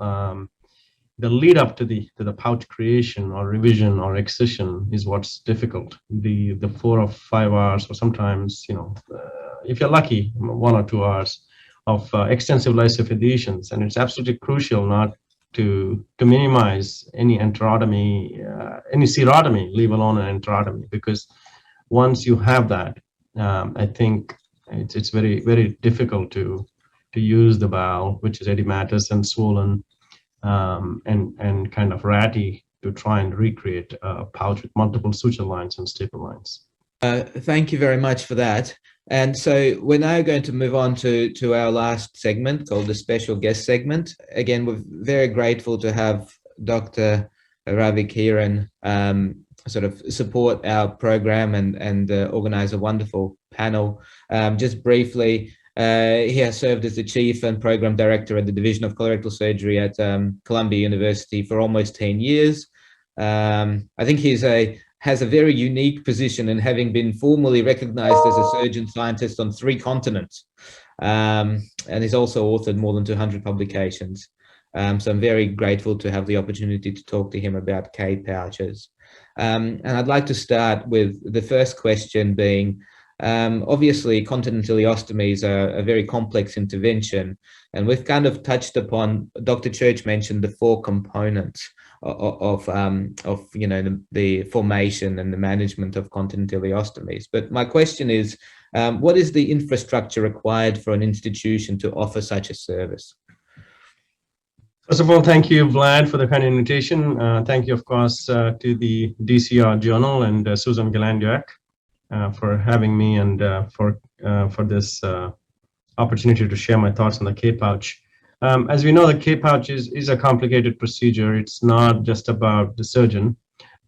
the lead up to the pouch creation or revision or excision is what's difficult. The 4 or 5 hours, or sometimes, you know, if you're lucky, 1 or 2 hours of extensive lysophidiations, and it's absolutely crucial not to minimize any enterotomy, any serotomy, leave alone an enterotomy, because once you have that, I think it's very, very difficult to use the bowel, which is edematous and swollen and kind of ratty, to try and recreate a pouch with multiple suture lines and staple lines. Thank you very much for that. And so we're now going to move on to our last segment called the special guest segment. Again, we're very grateful to have Dr. Ravi Kiran sort of support our program and organize a wonderful panel. Just briefly, he has served as the chief and program director at the Division of Colorectal Surgery at Columbia University for almost 10 years. I think has a very unique position in having been formally recognized as a surgeon scientist on 3 continents. And he's also authored more than 200 publications. So I'm very grateful to have the opportunity to talk to him about K pouches. And I'd like to start with the first question being, obviously continent ileostomies are a very complex intervention, and we've kind of touched upon, Dr. Church mentioned the 4 components of you know, the formation and the management of continent ileostomies. But my question is, what is the infrastructure required for an institution to offer such a service? First of all, thank you, Vlad, for the kind invitation. Thank you, of course, to the DCR Journal and Susan Galandiak for having me, and for this opportunity to share my thoughts on the K pouch. As we know, the K pouch is a complicated procedure. It's not just about the surgeon.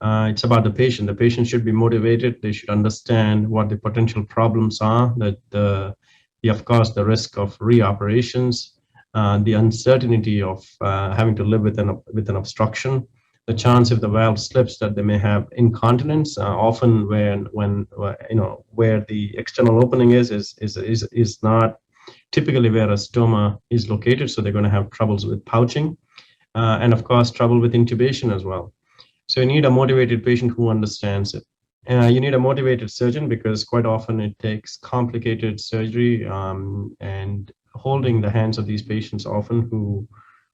It's about the patient. The patient should be motivated. They should understand what the potential problems are, that of course, the risk of reoperations, the uncertainty of having to live with an obstruction, the chance if the valve slips that they may have incontinence. Often when you know, where the external opening is not typically where a stoma is located. So they're going to have troubles with pouching, and of course, trouble with intubation as well. So you need a motivated patient who understands it. You need a motivated surgeon because quite often it takes complicated surgery and holding the hands of these patients often who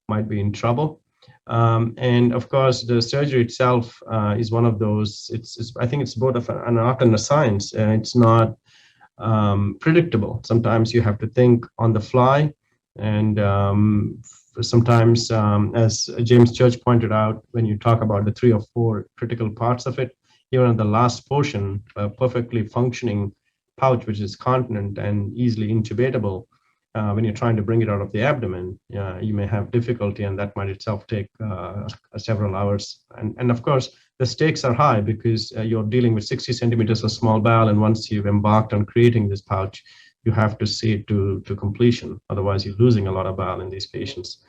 might be in trouble. And of course, the surgery itself is one of those. I think it's both an art and a science. It's not predictable. Sometimes you have to think on the fly, and sometimes, as James Church pointed out, when you talk about the 3 or 4 critical parts of it, even in the last portion, a perfectly functioning pouch, which is continent and easily intubatable, when you're trying to bring it out of the abdomen, you may have difficulty, and that might itself take several hours. And of course, the stakes are high because you're dealing with 60 centimeters of small bowel, and once you've embarked on creating this pouch, you have to see it to completion. Otherwise, you're losing a lot of bowel in these patients.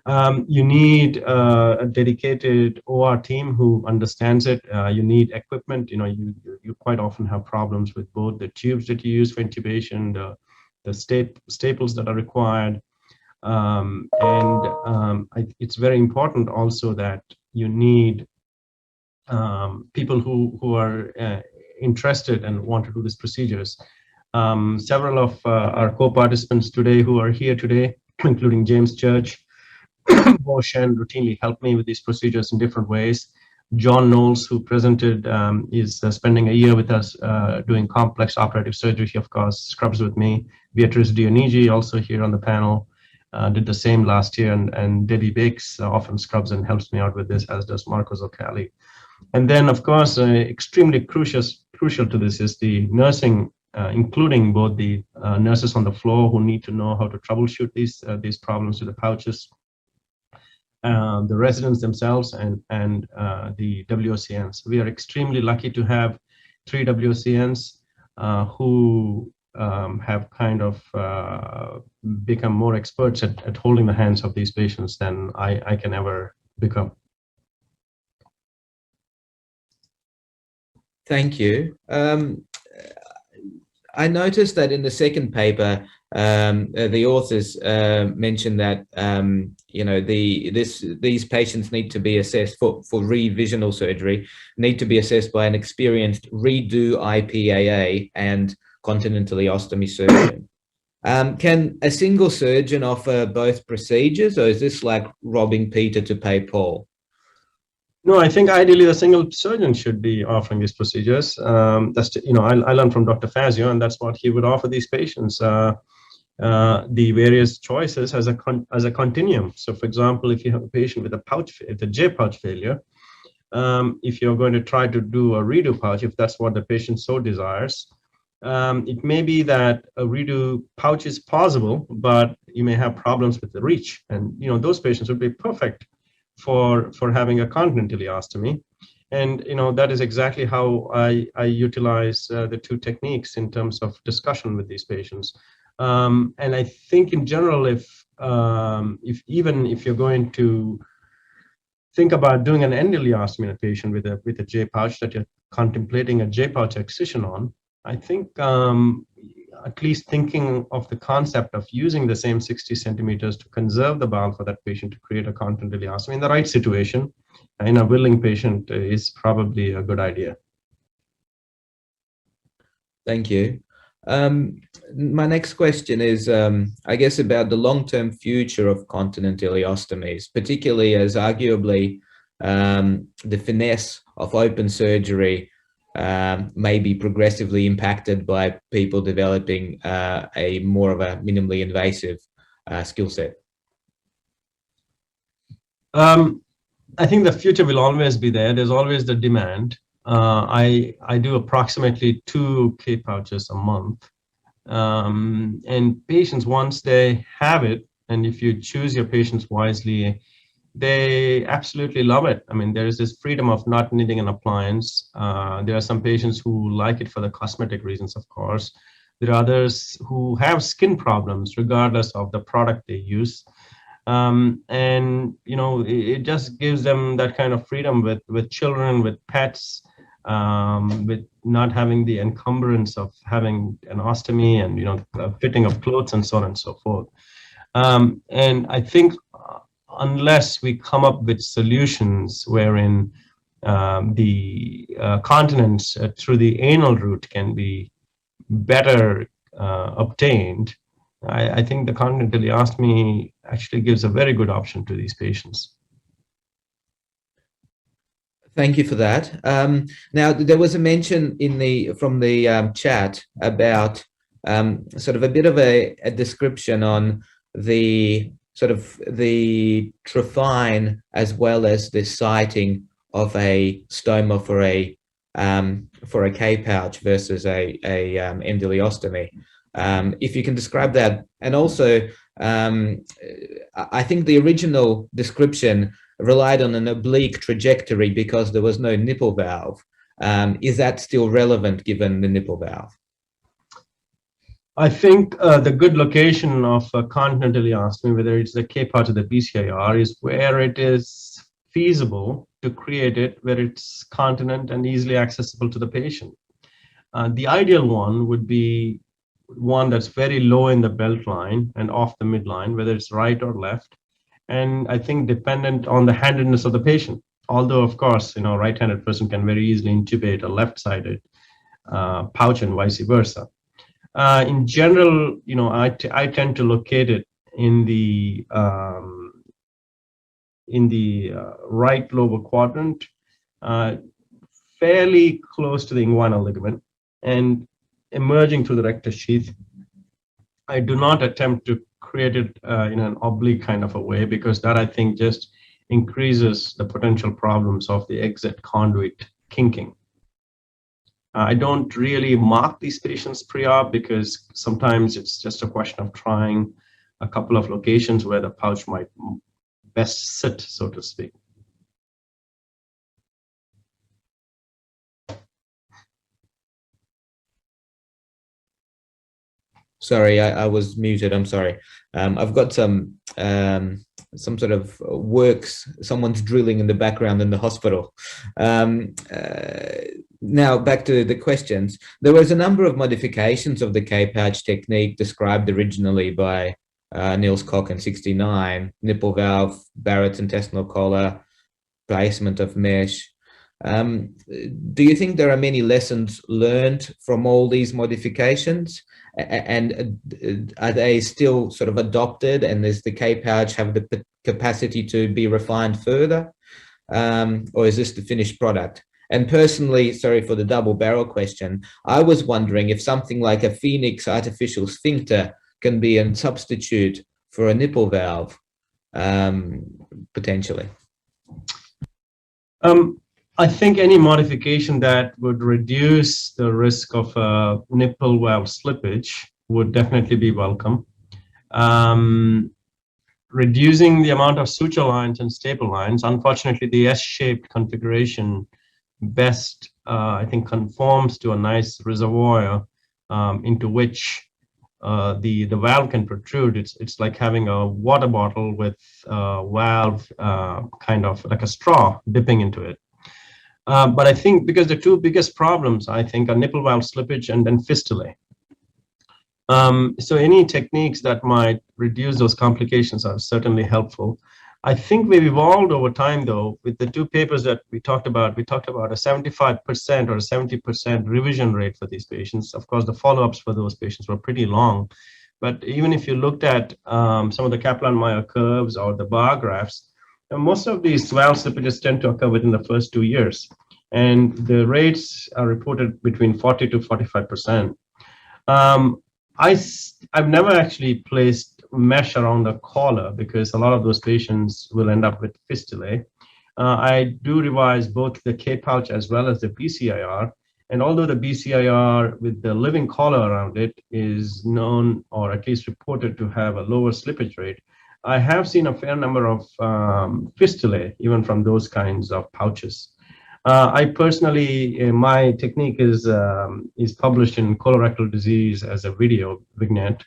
You need a dedicated OR team who understands it. You need equipment. You quite often have problems with both the tubes that you use for intubation, the staples that are required. It's very important also that you need people who are interested and want to do these procedures. Several of our co-participants today who are here today, including James Church, Boshan, routinely help me with these procedures in different ways. John Knowles, who presented, is spending a year with us doing complex operative surgery. He, of course, scrubs with me. Beatrice Dionigi, also here on the panel, did the same last year. And Debbie Biggs often scrubs and helps me out with this, as does Marcos O'Cali. And then, of course, extremely crucial to this is the nursing, including both the nurses on the floor who need to know how to troubleshoot these problems with the pouches, the residents themselves, and the WOCNs. We are extremely lucky to have 3 WOCNs who have kind of become more experts at holding the hands of these patients than I can ever become. Thank you. I noticed that in the second paper, the authors mentioned that these patients need to be assessed for revisional surgery, need to be assessed by an experienced redo IPAA and continental ileostomy surgeon. Can a single surgeon offer both procedures, or is this like robbing Peter to pay Paul? No, I think ideally a single surgeon should be offering these procedures. I learned from Dr. Fazio, and that's what he would offer these patients. The various choices as a continuum. So, for example, if you have a patient with a J pouch failure, if you're going to try to do a redo pouch, if that's what the patient so desires, it may be that a redo pouch is possible, but you may have problems with the reach, and those patients would be perfect for having a continental ileostomy. And that is exactly how I utilize the 2 techniques in terms of discussion with these patients. And I think in general, if you're going to think about doing an endoileostomy in a patient with a J pouch that you're contemplating a J pouch excision on, I think at least thinking of the concept of using the same 60 centimeters to conserve the bowel for that patient to create a continental ileostomy in the right situation in a willing patient is probably a good idea. Thank you. My next question is, I guess, about the long-term future of continental ileostomies, particularly as arguably the finesse of open surgery may be progressively impacted by people developing a more of a minimally invasive skill set. I think the future will always be there. There's always the demand. I do approximately 2 K pouches a month. And patients, once they have it, and if you choose your patients wisely, they absolutely love it. I mean, there is this freedom of not needing an appliance. There are some patients who like it for the cosmetic reasons, of course. There are others who have skin problems regardless of the product they use. And, it just gives them that kind of freedom with children, with pets. with not having the encumbrance of having an ostomy and, you know, fitting of clothes and so on and so forth. And I think unless we come up with solutions wherein the continence through the anal route can be better obtained, I think the continental ileostomy actually gives a very good option to these patients. Thank you for that. Now, there was a mention from the chat about sort of a bit of a description on the sort of the trifine as well as the siting of a stoma for a K pouch versus a endoleostomy. If you can describe that, and also I think the original description relied on an oblique trajectory because there was no nipple valve. Is that still relevant given the nipple valve? I think the good location of continental ileostomy, whether it's the K pouch or the DCR, is where it is feasible to create it, where it's continent and easily accessible to the patient. The ideal one would be one that's very low in the belt line and off the midline, whether it's right or left. And I think dependent on the handedness of the patient. Although, of course, you know, right-handed person can very easily intubate a left-sided pouch and vice versa. In general, you know, I tend to locate it in the right lobar quadrant, fairly close to the inguinal ligament, and emerging through the rectus sheath. I do not attempt to create it in an oblique kind of a way, because that, I think, just increases the potential problems of the exit conduit kinking. I don't really mark these patients pre-op because sometimes it's just a question of trying a couple of locations where the pouch might best sit, so to speak. Sorry, I was muted. I'm sorry. I've got some sort of works. Someone's drilling in the background in the hospital. Now back to the questions. There was a number of modifications of the K-pouch technique described originally by Niels Koch in '69: nipple valve, Barrett's intestinal collar, placement of mesh. Do you think there are many lessons learned from all these modifications? And are they still sort of adopted, and does the K-pouch have the capacity to be refined further, or is this the finished product? And personally, sorry for the double barrel question, I was wondering if something like a Phoenix artificial sphincter can be a substitute for a nipple valve, potentially. I think any modification that would reduce the risk of nipple valve slippage would definitely be welcome. Reducing the amount of suture lines and staple lines, unfortunately, the S-shaped configuration best, I think, conforms to a nice reservoir into which the valve can protrude. It's like having a water bottle with a valve kind of like a straw dipping into it. But I think because the two biggest problems, I think, are nipple valve slippage and then fistulae. So any techniques that might reduce those complications are certainly helpful. I think we've evolved over time, though, with the two papers that we talked about. We talked about a 75% or 70% revision rate for these patients. Of course, the follow-ups for those patients were pretty long. But even if you looked at some of the Kaplan-Meier curves or the bar graphs, most of these valve slippages tend to occur within the first 2 years. And the rates are reported between 40 to 45%. I've never actually placed mesh around the collar because a lot of those patients will end up with fistulae. I do revise both the K-pouch as well as the BCIR. And although the BCIR with the living collar around it is known or at least reported to have a lower slippage rate, I have seen a fair number of fistulae even from those kinds of pouches. I personally, my technique is published in colorectal disease as a video vignette.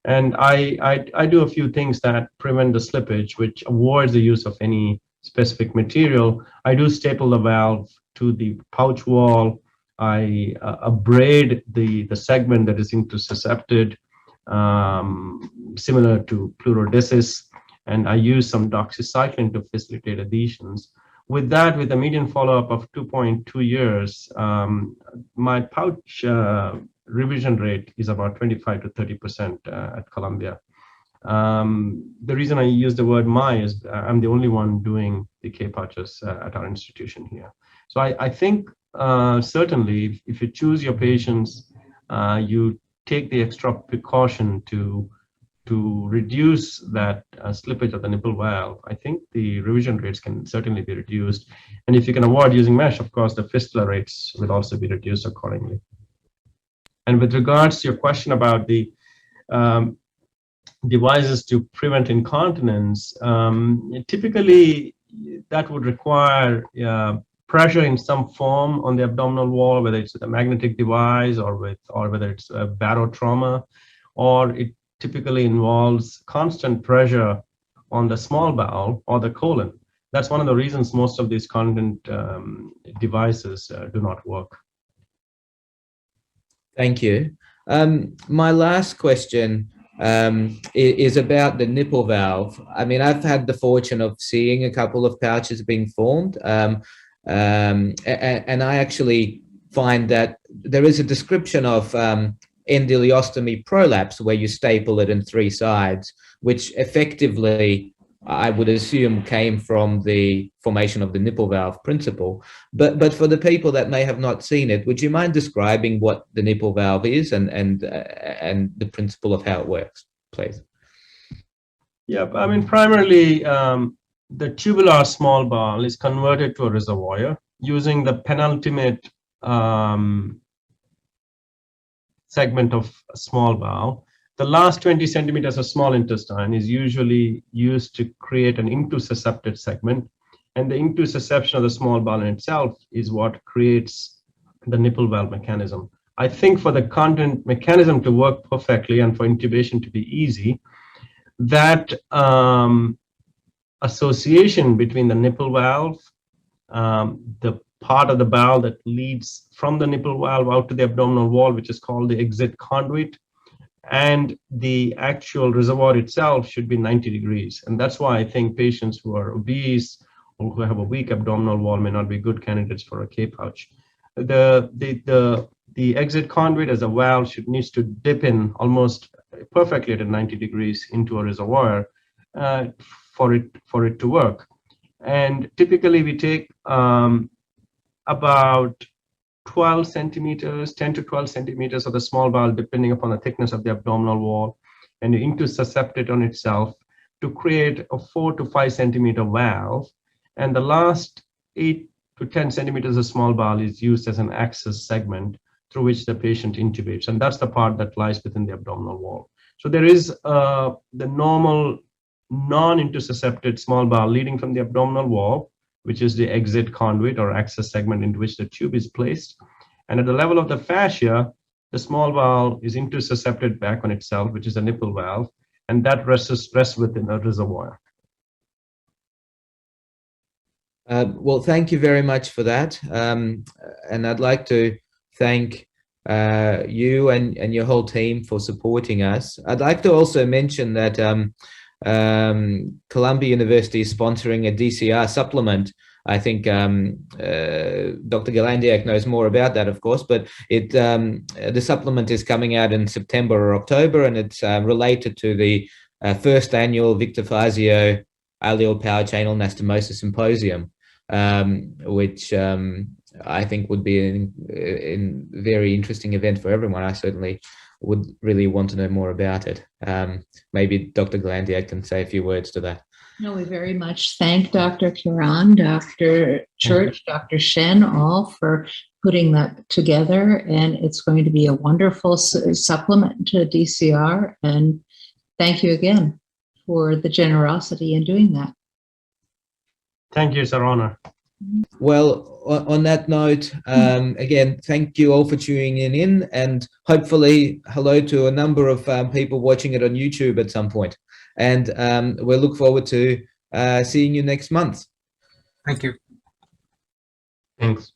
And I do a few things that prevent the slippage, which avoids the use of any specific material. I do staple the valve to to the pouch wall. I abrade the segment that is intussuscepted, similar to pleurodesis, and I use some doxycycline to facilitate adhesions. With that, with a median follow-up of 2.2 years, my pouch revision rate is about 25 to 30% at Columbia. The reason I use the word "my" is I'm the only one doing the K pouches at our institution here. So I think certainly if you choose your patients, you take the extra precaution to reduce that slippage of the nipple valve. I think the revision rates can certainly be reduced. And if you can avoid using mesh, of course, the fistula rates will also be reduced accordingly. And with regards to your question about the devices to prevent incontinence, typically that would require pressure in some form on the abdominal wall, whether it's with a magnetic device or whether it's a barotrauma, or it typically involves constant pressure on the small bowel or the colon. That's one of the reasons most of these continent devices do not work. Thank you. My last question is about the nipple valve. I mean, I've had the fortune of seeing a couple of pouches being formed, and I actually find that there is a description of endoleostomy prolapse where you staple it in 3 sides, which effectively I would assume came from the formation of the nipple valve principle. But for the people that may have not seen it, would you mind describing what the nipple valve is and the principle of how it works, please? Yeah, I mean, primarily the tubular small bowel is converted to a reservoir using the penultimate segment of a small bowel. The last 20 centimeters of small intestine is usually used to create an intussuscepted segment, and the intussusception of the small bowel in itself is what creates the nipple valve mechanism. I think for the continent mechanism to work perfectly and for intubation to be easy, that association between the nipple valve, the part of the bowel that leads from the nipple valve out to the abdominal wall, which is called the exit conduit, and the actual reservoir itself should be 90 degrees. And that's why I think patients who are obese or who have a weak abdominal wall may not be good candidates for a K pouch. The exit conduit as a valve needs to dip in almost perfectly at 90 degrees into a reservoir for it to work. And typically we take about 12 centimeters, 10 to 12 centimeters of the small bowel, depending upon the thickness of the abdominal wall, and intussuscept it on itself to create a 4 to 5 centimeter valve. And the last 8 to 10 centimeters of small bowel is used as an access segment through which the patient intubates. And that's the part that lies within the abdominal wall. So there is the normal non-intussuscepted small bowel leading from the abdominal wall, which is the exit conduit or access segment into which the tube is placed. And at the level of the fascia, the small bowel is intussuscepted back on itself, which is a nipple valve, and that rests within a reservoir. Well, thank you very much for that. And I'd like to thank you and your whole team for supporting us. I'd like to also mention that Columbia University is sponsoring a DCR supplement. I think Dr. Galandiak knows more about that, of course, but the supplement is coming out in September or October, and it's related to the first annual Victor Fazio Ileal Pouch Anal Anastomosis Symposium, which I think would be a very interesting event for everyone. I certainly would really want to know more about it. Maybe Dr. Galandiak can say a few words to that. No, we very much thank Dr. Kiran, Dr. Church, Dr. Shen, all for putting that together. And it's going to be a wonderful supplement to DCR. And thank you again for the generosity in doing that. Thank you, it's our honor. Well, on that note, again, thank you all for tuning in, and hopefully hello to a number of people watching it on YouTube at some point. And we'll look forward to seeing you next month. Thank you. Thanks.